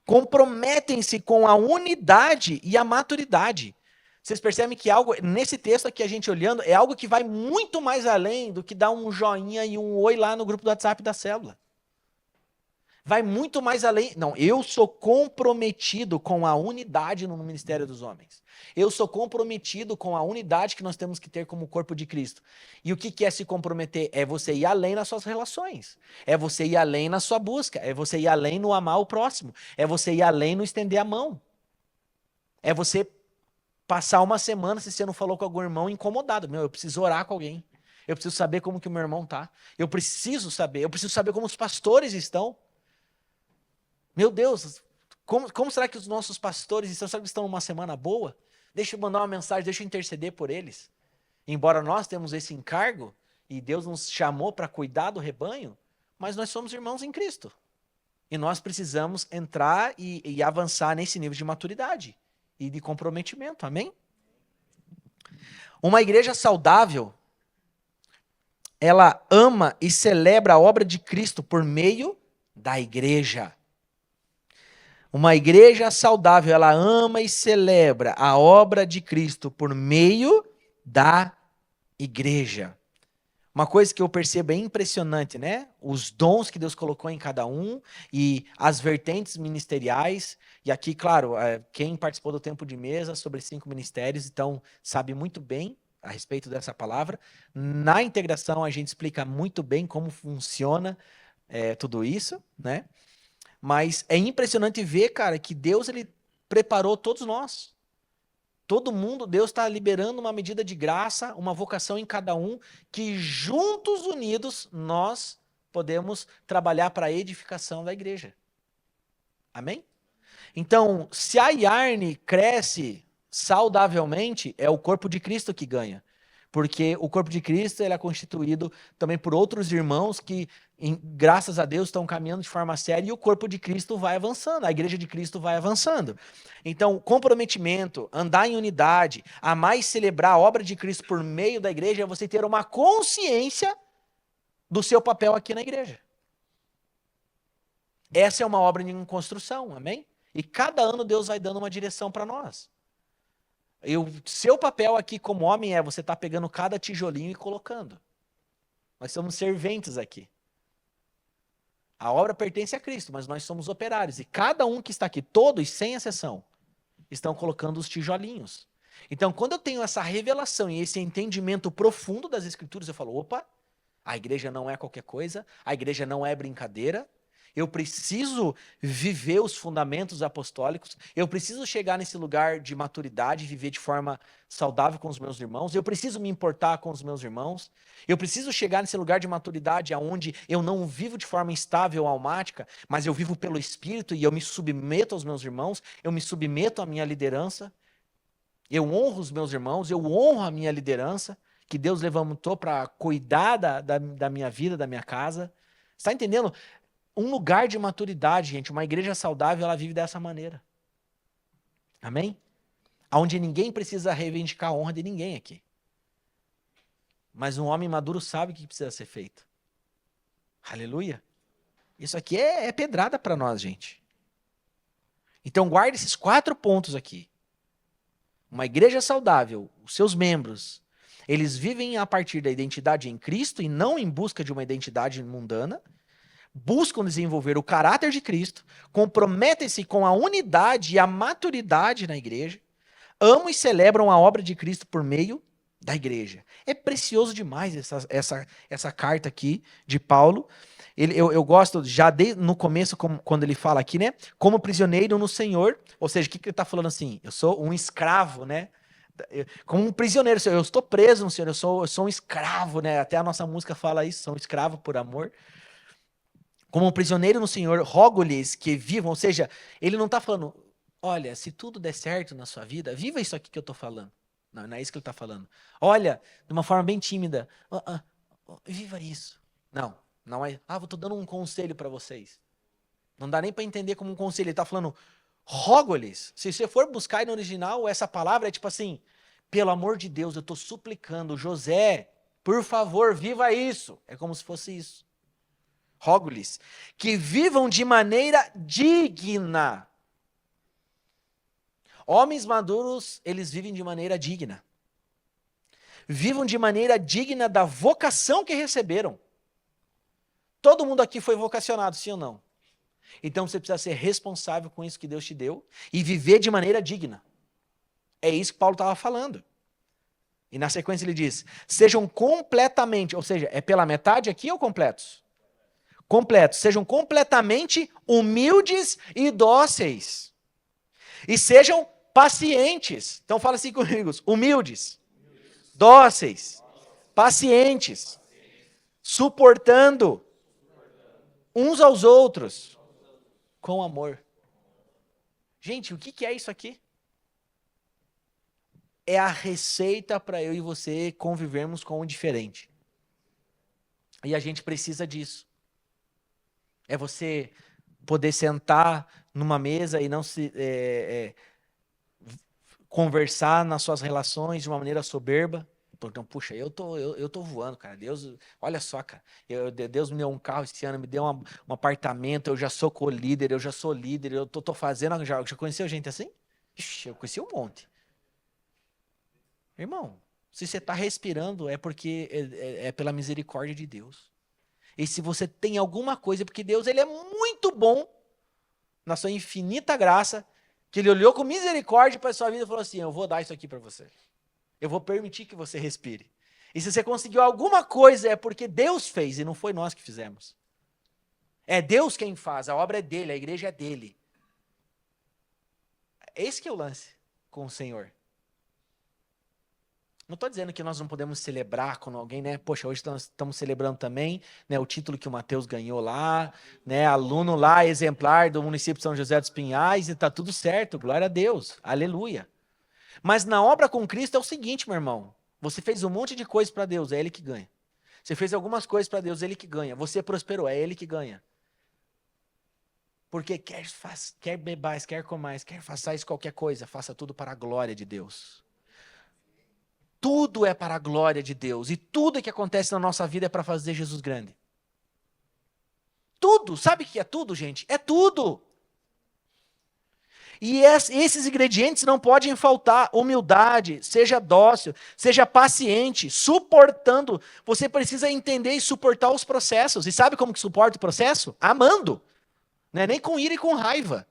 Comprometem-se com a unidade e a maturidade. Vocês percebem que algo, nesse texto aqui a gente olhando, é algo que vai muito mais além do que dar um joinha e um oi lá no grupo do WhatsApp da célula. Vai muito mais além. Não, eu sou comprometido com a unidade no ministério dos homens. Eu sou comprometido com a unidade que nós temos que ter como corpo de Cristo. E o que é se comprometer? É você ir além nas suas relações. É você ir além na sua busca. É você ir além no amar o próximo. É você ir além no estender a mão. É você passar uma semana, se você não falou com algum irmão, incomodado. Meu, eu preciso orar com alguém. Eu preciso saber como que o meu irmão está. Eu preciso saber como os pastores estão. Meu Deus, como será que os nossos pastores estão? Será que estão numa semana boa? Deixa eu mandar uma mensagem, deixa eu interceder por eles. Embora nós temos esse encargo, e Deus nos chamou para cuidar do rebanho, mas nós somos irmãos em Cristo. E nós precisamos entrar e avançar nesse nível de maturidade e de comprometimento, amém? Uma igreja saudável, ela ama e celebra a obra de Cristo por meio da igreja. Uma igreja saudável, ela ama e celebra a obra de Cristo por meio da igreja. Uma coisa que eu percebo é impressionante, né? Os dons que Deus colocou em cada um e as vertentes ministeriais. E aqui, claro, quem participou do tempo de mesa sobre 5 ministérios, então sabe muito bem a respeito dessa palavra. Na integração, a gente explica muito bem como funciona tudo isso, né? Mas é impressionante ver, cara, que Deus ele preparou todos nós. Todo mundo, Deus está liberando uma medida de graça, uma vocação em cada um, que juntos, unidos, nós podemos trabalhar para a edificação da igreja. Amém? Então, se a Yarne cresce saudavelmente, é o corpo de Cristo que ganha. Porque o corpo de Cristo ele é constituído também por outros irmãos que, graças a Deus, estão caminhando de forma séria e o corpo de Cristo vai avançando, a igreja de Cristo vai avançando. Então, comprometimento, andar em unidade, amar e celebrar a obra de Cristo por meio da igreja é você ter uma consciência do seu papel aqui na igreja. Essa é uma obra em construção, amém? E cada ano Deus vai dando uma direção para nós. Seu papel aqui como homem é você estar pegando cada tijolinho e colocando. Nós somos serventes aqui. A obra pertence a Cristo, mas nós somos operários. E cada um que está aqui, todos, sem exceção, estão colocando os tijolinhos. Então, quando eu tenho essa revelação e esse entendimento profundo das Escrituras, eu falo, opa, a igreja não é qualquer coisa, a igreja não é brincadeira, Eu preciso viver os fundamentos apostólicos. Eu preciso chegar nesse lugar de maturidade, viver de forma saudável com os meus irmãos. Eu preciso me importar com os meus irmãos. Eu preciso chegar nesse lugar de maturidade onde eu não vivo de forma instável, almática, mas eu vivo pelo Espírito e eu me submeto aos meus irmãos. Eu me submeto à minha liderança. Eu honro os meus irmãos. Eu honro a minha liderança, que Deus levantou para cuidar da minha vida, da minha casa. Está entendendo? Um lugar de maturidade, gente, uma igreja saudável, ela vive dessa maneira. Amém? Onde ninguém precisa reivindicar a honra de ninguém aqui. Mas um homem maduro sabe o que precisa ser feito. Aleluia. Isso aqui é pedrada para nós, gente. Então guarde esses 4 pontos aqui. Uma igreja saudável, os seus membros, eles vivem a partir da identidade em Cristo e não em busca de uma identidade mundana. Buscam desenvolver o caráter de Cristo, comprometem-se com a unidade e a maturidade na igreja, amam e celebram a obra de Cristo por meio da igreja. É precioso demais essa carta aqui de Paulo. Eu gosto, já no começo, quando ele fala aqui, né? Como prisioneiro no Senhor, ou seja, o que ele está falando assim? Eu sou um escravo, né? Como um prisioneiro, eu estou preso no Senhor, eu sou um escravo, né? Até a nossa música fala isso, sou um escravo por amor. Como um prisioneiro no Senhor, rogo-lhes que vivam, ou seja, ele não está falando, olha, se tudo der certo na sua vida, viva isso aqui que eu estou falando. Não, não é isso que ele está falando. Olha, de uma forma bem tímida, viva isso. Não é, vou estou dando um conselho para vocês. Não dá nem para entender como um conselho, ele está falando, rogo-lhes. Se você for buscar aí no original, essa palavra é tipo assim, pelo amor de Deus, eu estou suplicando, José, por favor, viva isso. É como se fosse isso. Rogo-lhes que vivam de maneira digna. Homens maduros, eles vivem de maneira digna. Vivam de maneira digna da vocação que receberam. Todo mundo aqui foi vocacionado, sim ou não? Então você precisa ser responsável com isso que Deus te deu e viver de maneira digna. É isso que Paulo estava falando. E na sequência ele diz, sejam completamente, ou seja, é pela metade aqui ou completos? Completos, sejam completamente humildes e dóceis. E sejam pacientes. Então fala assim comigo, humildes, dóceis, pacientes, suportando uns aos outros com amor. Gente, o que é isso aqui? É a receita para eu e você convivermos com o diferente. E a gente precisa disso. É você poder sentar numa mesa e não se conversar nas suas relações de uma maneira soberba. Então, puxa, eu tô voando, cara. Deus, olha só, cara. Deus me deu um carro esse ano, me deu um apartamento, eu já sou co-líder, eu já sou líder, eu tô fazendo. Já conheceu gente assim? Ixi, eu conheci um monte. Irmão, se você está respirando, é porque é pela misericórdia de Deus. E se você tem alguma coisa, porque Deus ele é muito bom, na sua infinita graça, que ele olhou com misericórdia para a sua vida e falou assim, eu vou dar isso aqui para você. Eu vou permitir que você respire. E se você conseguiu alguma coisa, é porque Deus fez e não foi nós que fizemos. É Deus quem faz, a obra é dele, a igreja é dele. Esse que é o lance com o Senhor. Não estou dizendo que nós não podemos celebrar quando alguém, né? Poxa, hoje nós estamos celebrando também, né, o título que o Mateus ganhou lá, né? Aluno lá, exemplar do município de São José dos Pinhais, e está tudo certo, glória a Deus, aleluia. Mas na obra com Cristo é o seguinte, meu irmão, você fez um monte de coisas para Deus, é Ele que ganha. Você fez algumas coisas para Deus, é Ele que ganha. Você prosperou, é Ele que ganha. Porque quer bebais, quer comais, quer façais qualquer coisa, faça tudo para a glória de Deus. Tudo é para a glória de Deus. E tudo que acontece na nossa vida é para fazer Jesus grande. Tudo. Sabe o que é tudo, gente? É tudo. E esses ingredientes não podem faltar. Humildade, seja dócil, seja paciente, suportando. Você precisa entender e suportar os processos. E sabe como que suporta o processo? Amando. Não é nem com ira e com raiva.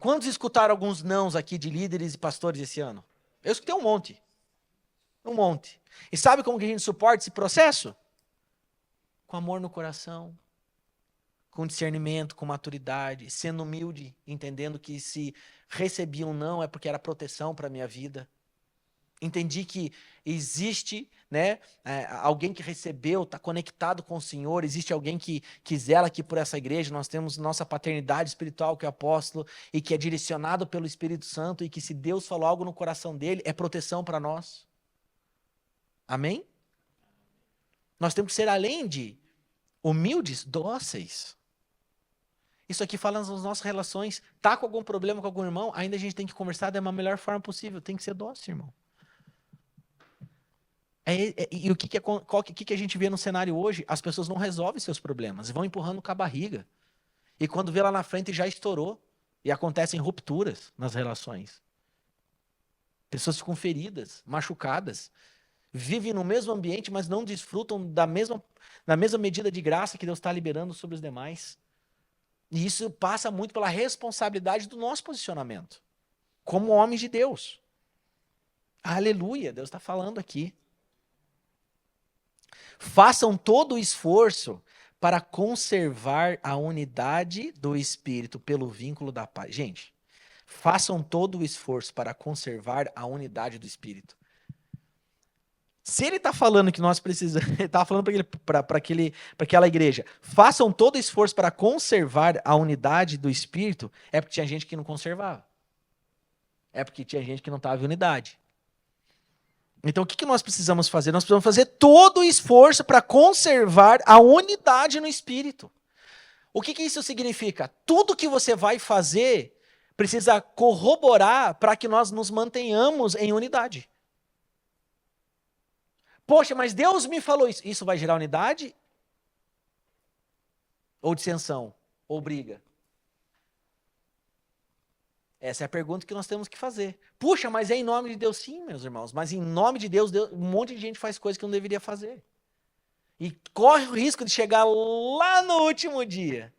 Quantos escutaram alguns nãos aqui de líderes e pastores esse ano? Eu escutei um monte. Um monte. E sabe como que a gente suporta esse processo? Com amor no coração. com discernimento, com maturidade, sendo humilde, entendendo que se recebi um não é porque era proteção para a minha vida. Entendi que existe, né, alguém que recebeu, está conectado com o Senhor, existe alguém que zela aqui por essa igreja, nós temos nossa paternidade espiritual, que é o apóstolo, e que é direcionado pelo Espírito Santo, e que se Deus falou algo no coração dele, é proteção para nós. Amém? Nós temos que ser, além de humildes, dóceis. Isso aqui fala nas nossas relações. Tá com algum problema com algum irmão, ainda a gente tem que conversar da melhor forma possível, tem que ser dócil, irmão. E o que a gente vê no cenário hoje? As pessoas não resolvem seus problemas, vão empurrando com a barriga. E quando vê lá na frente já estourou. E acontecem rupturas nas relações. Pessoas ficam feridas, machucadas. Vivem no mesmo ambiente, mas não desfrutam da mesma medida de graça que Deus está liberando sobre os demais. E isso passa muito pela responsabilidade do nosso posicionamento. Como homens de Deus. Aleluia, Deus está falando aqui. Façam todo o esforço para conservar a unidade do Espírito pelo vínculo da paz. Gente, façam todo o esforço para conservar a unidade do Espírito. Se ele está falando que nós precisamos, ele está falando para aquela igreja, façam todo o esforço para conservar a unidade do Espírito, é porque tinha gente que não conservava. É porque tinha gente que não estava em unidade. Então, o que nós precisamos fazer? Nós precisamos fazer todo o esforço para conservar a unidade no Espírito. O que isso significa? Tudo que você vai fazer precisa corroborar para que nós nos mantenhamos em unidade. Poxa, mas Deus me falou isso. Isso vai gerar unidade? Ou dissensão? Ou briga? Essa é a pergunta que nós temos que fazer. Puxa, mas é em nome de Deus? Sim, meus irmãos. Mas em nome de Deus, um monte de gente faz coisas que não deveria fazer. E corre o risco de chegar lá no último dia.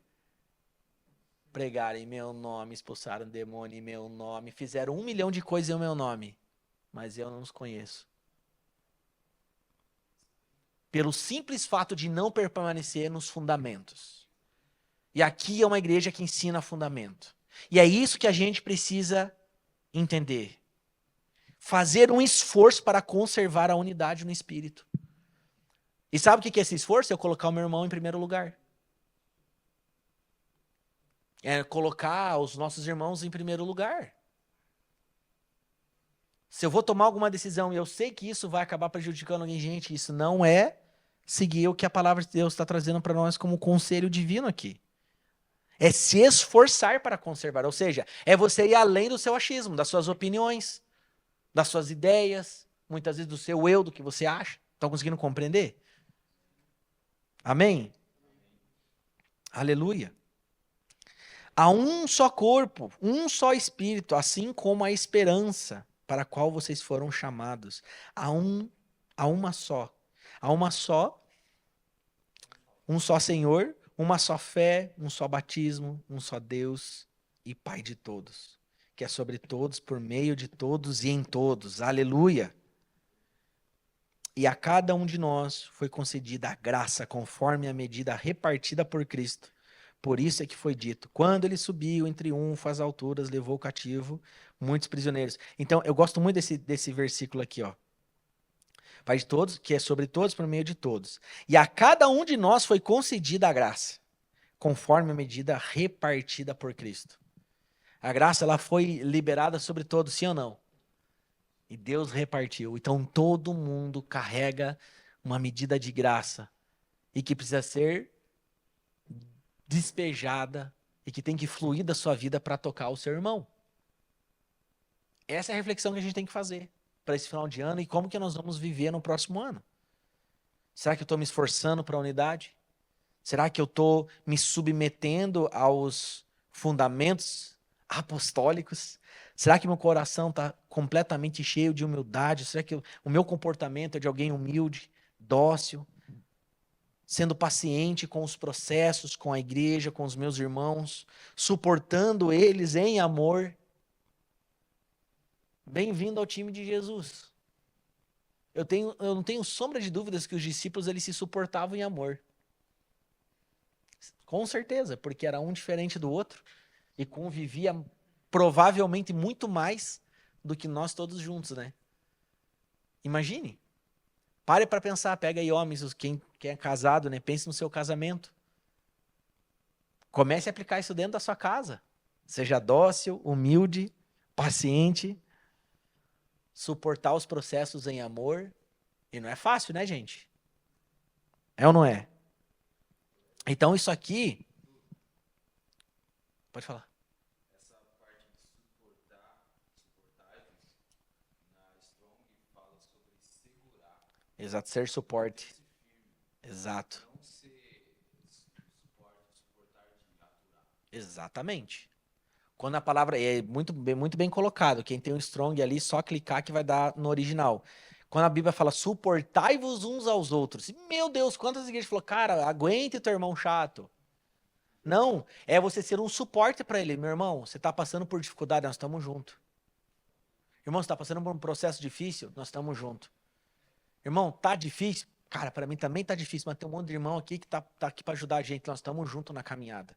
Pregaram em meu nome, expulsaram o demônio em meu nome, fizeram 1 milhão de coisas em meu nome. Mas eu não os conheço. Pelo simples fato de não permanecer nos fundamentos. E aqui é uma igreja que ensina fundamento. E é isso que a gente precisa entender. Fazer um esforço para conservar a unidade no Espírito. E sabe o que é esse esforço? É eu colocar o meu irmão em primeiro lugar. É colocar os nossos irmãos em primeiro lugar. Se eu vou tomar alguma decisão e eu sei que isso vai acabar prejudicando alguém, gente, isso não é seguir o que a palavra de Deus está trazendo para nós como conselho divino aqui. É se esforçar para conservar, ou seja, é você ir além do seu achismo, das suas opiniões, das suas ideias, muitas vezes do seu eu, do que você acha. Estão conseguindo compreender? Amém? Aleluia. Há um só corpo, um só espírito, assim como a esperança para a qual vocês foram chamados. Há uma só. Há uma só, um só Senhor, uma só fé, um só batismo, um só Deus e Pai de todos, que é sobre todos, por meio de todos e em todos. Aleluia! E a cada um de nós foi concedida a graça conforme a medida repartida por Cristo. Por isso é que foi dito, quando ele subiu em triunfo às alturas, levou cativo muitos prisioneiros. Então, eu gosto muito desse versículo aqui, ó. Pai de todos, que é sobre todos, por meio de todos. E a cada um de nós foi concedida a graça, conforme a medida repartida por Cristo. A graça, ela foi liberada sobre todos, sim ou não? E Deus repartiu. Então, todo mundo carrega uma medida de graça e que precisa ser despejada e que tem que fluir da sua vida para tocar o seu irmão. Essa é a reflexão que a gente tem que fazer para esse final de ano e como que nós vamos viver no próximo ano. Será que eu estou me esforçando para a unidade? Será que eu estou me submetendo aos fundamentos apostólicos? Será que meu coração está completamente cheio de humildade? Será que o meu comportamento é de alguém humilde, dócil, sendo paciente com os processos, com a igreja, com os meus irmãos, suportando eles em amor? Bem-vindo ao time de Jesus. Eu não tenho sombra de dúvidas que os discípulos eles se suportavam em amor. Com certeza, porque era um diferente do outro e convivia provavelmente muito mais do que nós todos juntos, né? Imagine. Pare para pensar, pega aí homens, quem é casado, né? Pense no seu casamento. Comece a aplicar isso dentro da sua casa. Seja dócil, humilde, paciente, suportar os processos em amor. E não é fácil, né, gente? É ou não é? Então isso aqui... Pode falar. Essa parte de suportar-vos, na Strong fala sobre segurar, Exato, ser suporte. ser firme, Exato. não ser suportar de aturar. Exatamente. Quando a palavra é muito bem colocado, quem tem um strong ali, só clicar que vai dar no original. Quando a Bíblia fala suportai-vos uns aos outros. Meu Deus, quantas igrejas falou, cara, aguente teu irmão chato. Não, é você ser um suporte para ele. Meu irmão, você está passando por dificuldade, nós estamos juntos. Irmão, você está passando por um processo difícil, nós estamos juntos. Irmão, tá difícil? Cara, para mim também tá difícil, mas tem um monte de irmão aqui que tá aqui para ajudar a gente, nós estamos juntos na caminhada.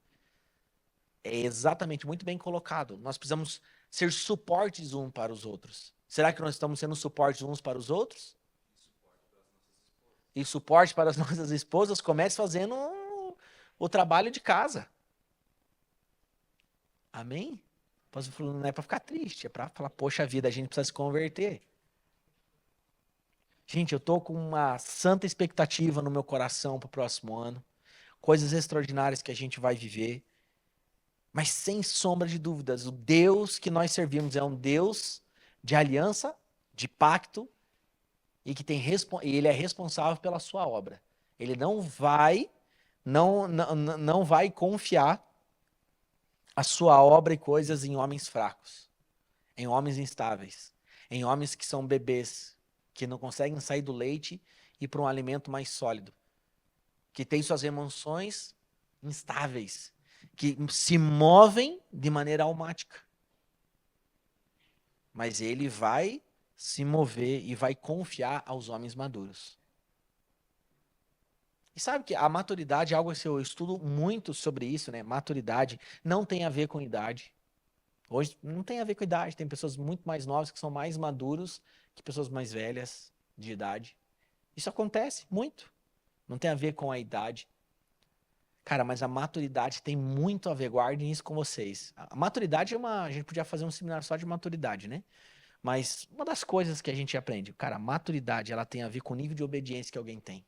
É exatamente, muito bem colocado. Nós precisamos ser suportes uns para os outros. Será que nós estamos sendo suportes uns para os outros? E suporte para as nossas esposas, comece fazendo o trabalho de casa. Amém? Não é para ficar triste, é para falar, poxa vida, a gente precisa se converter. Gente, eu tô com uma santa expectativa no meu coração para o próximo ano. Coisas extraordinárias que a gente vai viver. Mas sem sombra de dúvidas, o Deus que nós servimos é um Deus de aliança, de pacto, e que e ele é responsável pela sua obra. Ele não vai confiar a sua obra e coisas em homens fracos, em homens instáveis, em homens que são bebês, que não conseguem sair do leite e para um alimento mais sólido, que tem suas emoções instáveis, que se movem de maneira almática. Mas ele vai se mover e vai confiar aos homens maduros. E sabe que a maturidade é algo que eu estudo muito sobre isso, né? Maturidade não tem a ver com idade. Hoje não tem a ver com idade, tem pessoas muito mais novas que são mais maduros que pessoas mais velhas de idade. Isso acontece muito. Não tem a ver com a idade. Cara, mas a maturidade tem muito a ver, guardem isso com vocês. A maturidade é a gente podia fazer um seminário só de maturidade, né? Mas uma das coisas que a gente aprende, cara, a maturidade, ela tem a ver com o nível de obediência que alguém tem.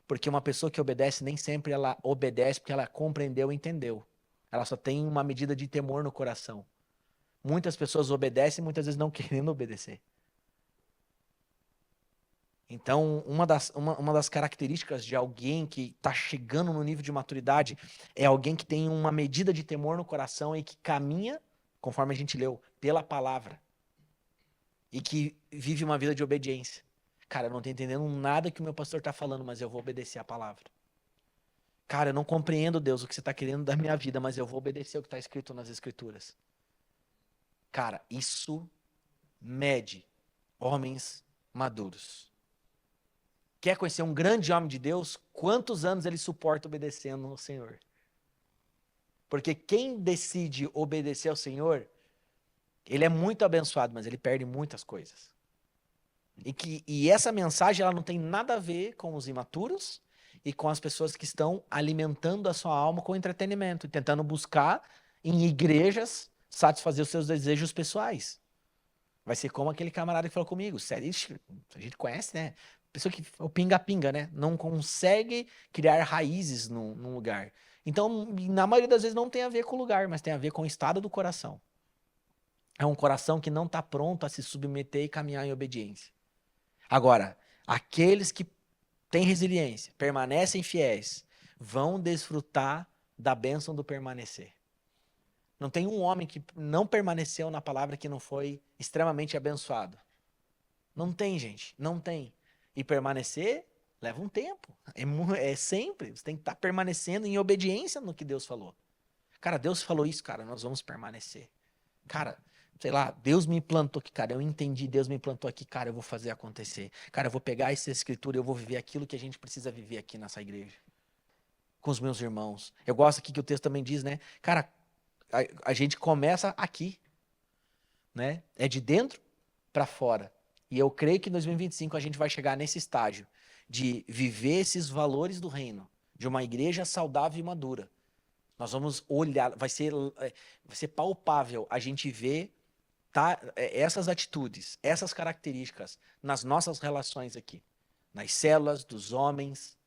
Porque uma pessoa que obedece, nem sempre ela obedece porque ela compreendeu e entendeu. Ela só tem uma medida de temor no coração. Muitas pessoas obedecem, muitas vezes não querendo obedecer. Então, uma das características de alguém que está chegando no nível de maturidade é alguém que tem uma medida de temor no coração e que caminha, conforme a gente leu, pela palavra. E que vive uma vida de obediência. Cara, eu não estou entendendo nada que o meu pastor está falando, mas eu vou obedecer a palavra. Cara, eu não compreendo, Deus, o que você está querendo da minha vida, mas eu vou obedecer o que está escrito nas Escrituras. Cara, isso mede homens maduros. Quer conhecer um grande homem de Deus? Quantos anos ele suporta obedecendo ao Senhor? Porque quem decide obedecer ao Senhor, ele é muito abençoado, mas ele perde muitas coisas. E essa mensagem ela não tem nada a ver com os imaturos e com as pessoas que estão alimentando a sua alma com entretenimento, tentando buscar em igrejas satisfazer os seus desejos pessoais. Vai ser como aquele camarada que falou comigo. Sério, a gente conhece, né? Pessoa que o pinga-pinga, né? Não consegue criar raízes num lugar. Então, na maioria das vezes, não tem a ver com o lugar, mas tem a ver com o estado do coração. É um coração que não está pronto a se submeter e caminhar em obediência. Agora, aqueles que têm resiliência, permanecem fiéis, vão desfrutar da bênção do permanecer. Não tem um homem que não permaneceu na palavra que não foi extremamente abençoado. Não tem, gente. Não tem. E permanecer leva um tempo. É sempre. Você tem que estar permanecendo em obediência no que Deus falou. Cara, Deus falou isso, cara, nós vamos permanecer. Cara, sei lá, Deus me plantou aqui, cara, eu entendi, Deus me plantou aqui, cara, eu vou fazer acontecer. Cara, eu vou pegar essa escritura e eu vou viver aquilo que a gente precisa viver aqui nessa igreja. com os meus irmãos. Eu gosto aqui que o texto também diz, né? Cara, a gente começa aqui, né? É de dentro para fora. E eu creio que em 2025 a gente vai chegar nesse estágio de viver esses valores do reino, de uma igreja saudável e madura. Nós vamos olhar, vai ser palpável a gente ver essas atitudes, essas características nas nossas relações aqui, nas células dos homens,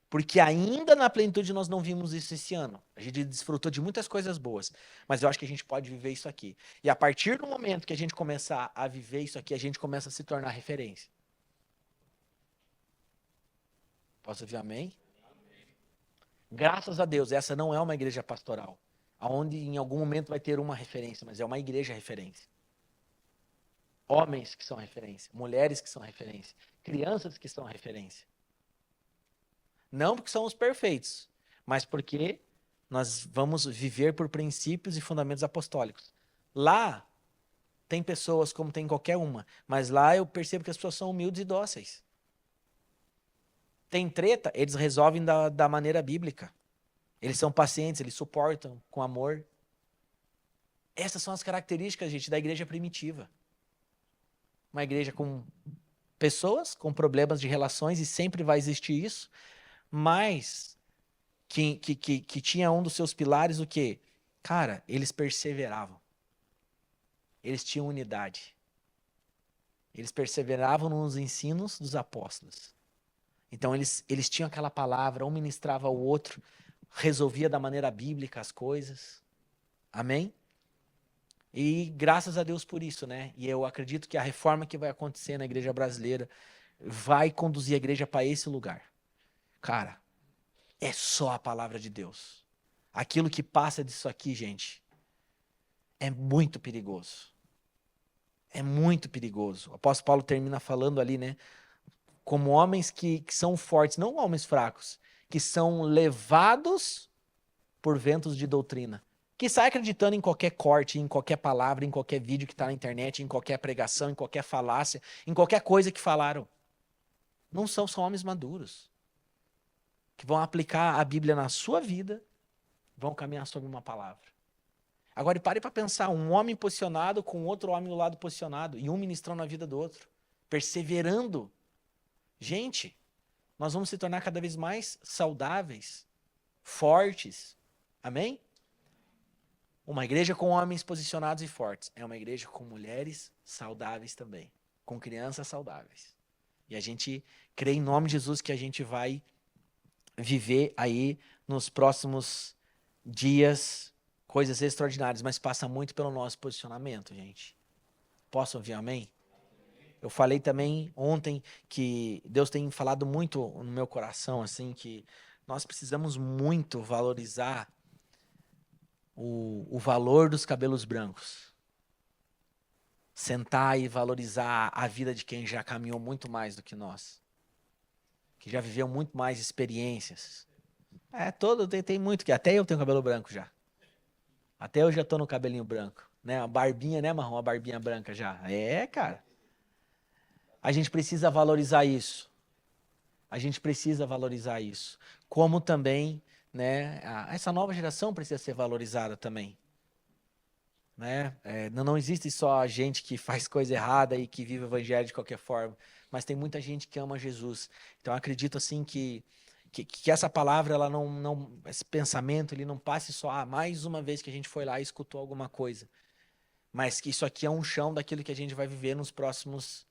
porque ainda na plenitude nós não vimos isso esse ano. A gente desfrutou de muitas coisas boas, mas eu acho que a gente pode viver isso aqui. E a partir do momento que a gente começar a viver isso aqui, a gente começa a se tornar referência. Posso ouvir amém? Graças a Deus, essa não é uma igreja pastoral, aonde em algum momento vai ter uma referência, mas é uma igreja referência. Homens que são referência, mulheres que são referência, crianças que são referência. Não porque somos perfeitos, mas porque nós vamos viver por princípios e fundamentos apostólicos. Lá tem pessoas como tem qualquer uma, mas lá eu percebo que as pessoas são humildes e dóceis. Tem treta, eles resolvem da maneira bíblica. Eles são pacientes, eles suportam com amor. Essas são as características, gente, da igreja primitiva. Uma igreja com pessoas, com problemas de relações, e sempre vai existir isso, mas que tinha um dos seus pilares o quê? Cara, eles perseveravam. Eles tinham unidade. Eles perseveravam nos ensinos dos apóstolos. Então eles tinham aquela palavra, um ministrava ao outro, resolvia da maneira bíblica as coisas. Amém? E graças a Deus por isso, né? E eu acredito que a reforma que vai acontecer na igreja brasileira vai conduzir a igreja para esse lugar. Cara, é só a palavra de Deus. Aquilo que passa disso aqui, gente, é muito perigoso. É muito perigoso. O apóstolo Paulo termina falando ali, né? Como homens que são fortes, não homens fracos, que são levados por ventos de doutrina. Que sai acreditando em qualquer corte, em qualquer palavra, em qualquer vídeo que está na internet, em qualquer pregação, em qualquer falácia, em qualquer coisa que falaram. Não são homens maduros. Que vão aplicar a Bíblia na sua vida, vão caminhar sobre uma palavra. Agora, pare para pensar, um homem posicionado com outro homem do lado posicionado, e um ministrando na vida do outro, perseverando. Gente, nós vamos se tornar cada vez mais saudáveis, fortes. Amém? Uma igreja com homens posicionados e fortes é uma igreja com mulheres saudáveis também, com crianças saudáveis. E a gente crê em nome de Jesus que a gente vai viver aí nos próximos dias coisas extraordinárias, mas passa muito pelo nosso posicionamento, gente. Posso ouvir amém? Eu falei também ontem que Deus tem falado muito no meu coração, assim, que nós precisamos muito valorizar o valor dos cabelos brancos. Sentar e valorizar a vida de quem já caminhou muito mais do que nós. Que já viveu muito mais experiências. Tem muito, que até eu tenho cabelo branco já. Até eu já tô no cabelinho branco. Né? Uma barbinha, né, Marrom? Uma barbinha branca já. Cara. A gente precisa valorizar isso. A gente precisa valorizar isso. Como também, né, essa nova geração precisa ser valorizada também. Né? Não existe só a gente que faz coisa errada e que vive o evangelho de qualquer forma, mas tem muita gente que ama Jesus. Então eu acredito assim que essa palavra, ela esse pensamento, ele não passe só mais uma vez que a gente foi lá e escutou alguma coisa, mas que isso aqui é um chão daquilo que a gente vai viver nos próximos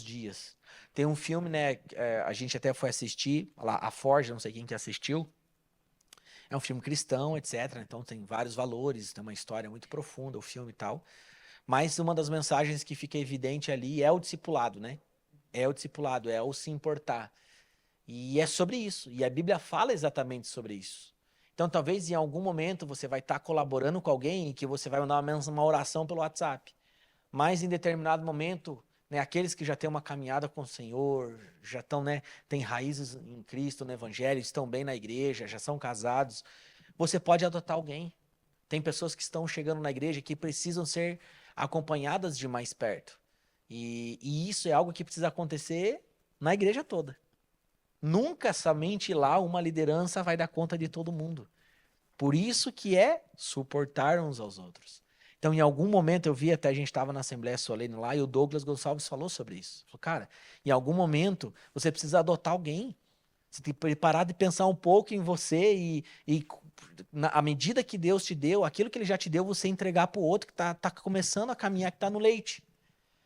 dias. Tem um filme, né, a gente até foi assistir, lá, A Forja, não sei quem que assistiu. É um filme cristão, etc. Então tem vários valores, tem uma história muito profunda, o filme e tal. Mas uma das mensagens que fica evidente ali é o discipulado, né? É o discipulado, é o se importar. E é sobre isso. E a Bíblia fala exatamente sobre isso. Então talvez em algum momento você vai estar colaborando com alguém e que você vai mandar uma oração pelo WhatsApp. Mas em determinado momento, né, aqueles que já têm uma caminhada com o Senhor, já estão, né, têm raízes em Cristo, no Evangelho, estão bem na igreja, já são casados, você pode adotar alguém. Tem pessoas que estão chegando na igreja que precisam ser acompanhadas de mais perto. E isso é algo que precisa acontecer na igreja toda. Nunca somente lá uma liderança vai dar conta de todo mundo. Por isso que é suportar uns aos outros. Então, em algum momento eu vi, até a gente estava na Assembleia Solene lá, e o Douglas Gonçalves falou sobre isso. Falou, cara, em algum momento você precisa adotar alguém. Você tem que parar de pensar um pouco em você e à medida que Deus te deu, aquilo que Ele já te deu, você entregar para o outro que está começando a caminhar, que está no leite.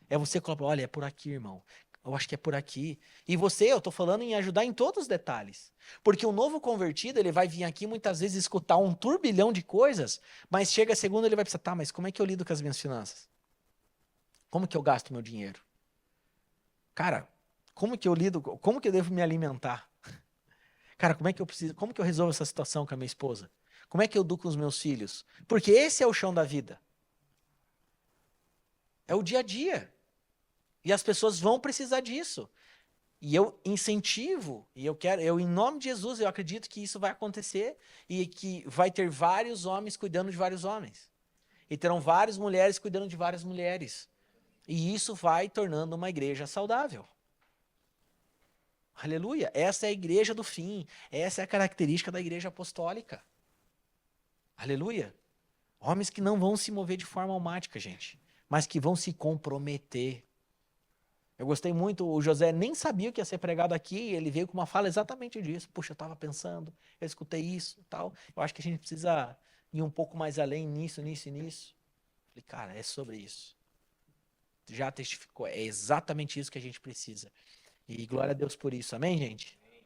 É você colocar, olha, é por aqui, irmão. Eu acho que é por aqui. E você, eu estou falando em ajudar em todos os detalhes. Porque o novo convertido, ele vai vir aqui muitas vezes escutar um turbilhão de coisas, mas chega a segunda, ele vai pensar, tá, mas como é que eu lido com as minhas finanças? Como que eu gasto meu dinheiro? Cara, como que eu lido, como que eu devo me alimentar? Cara, como que eu resolvo essa situação com a minha esposa? Como é que eu educo os meus filhos? Porque esse é o chão da vida. É o dia a dia. E as pessoas vão precisar disso. E eu incentivo, e eu em nome de Jesus, eu acredito que isso vai acontecer e que vai ter vários homens cuidando de vários homens. E terão várias mulheres cuidando de várias mulheres. E isso vai tornando uma igreja saudável. Aleluia. Essa é a igreja do fim. Essa é a característica da igreja apostólica. Aleluia. Homens que não vão se mover de forma almática, gente, mas que vão se comprometer. Eu gostei muito, o José nem sabia o que ia ser pregado aqui, ele veio com uma fala exatamente disso. Puxa, eu estava pensando, eu escutei isso, tal. Eu acho que a gente precisa ir um pouco mais além nisso, nisso e nisso. Falei, cara, é sobre isso. Já testificou, é exatamente isso que a gente precisa. E glória a Deus por isso, amém, gente?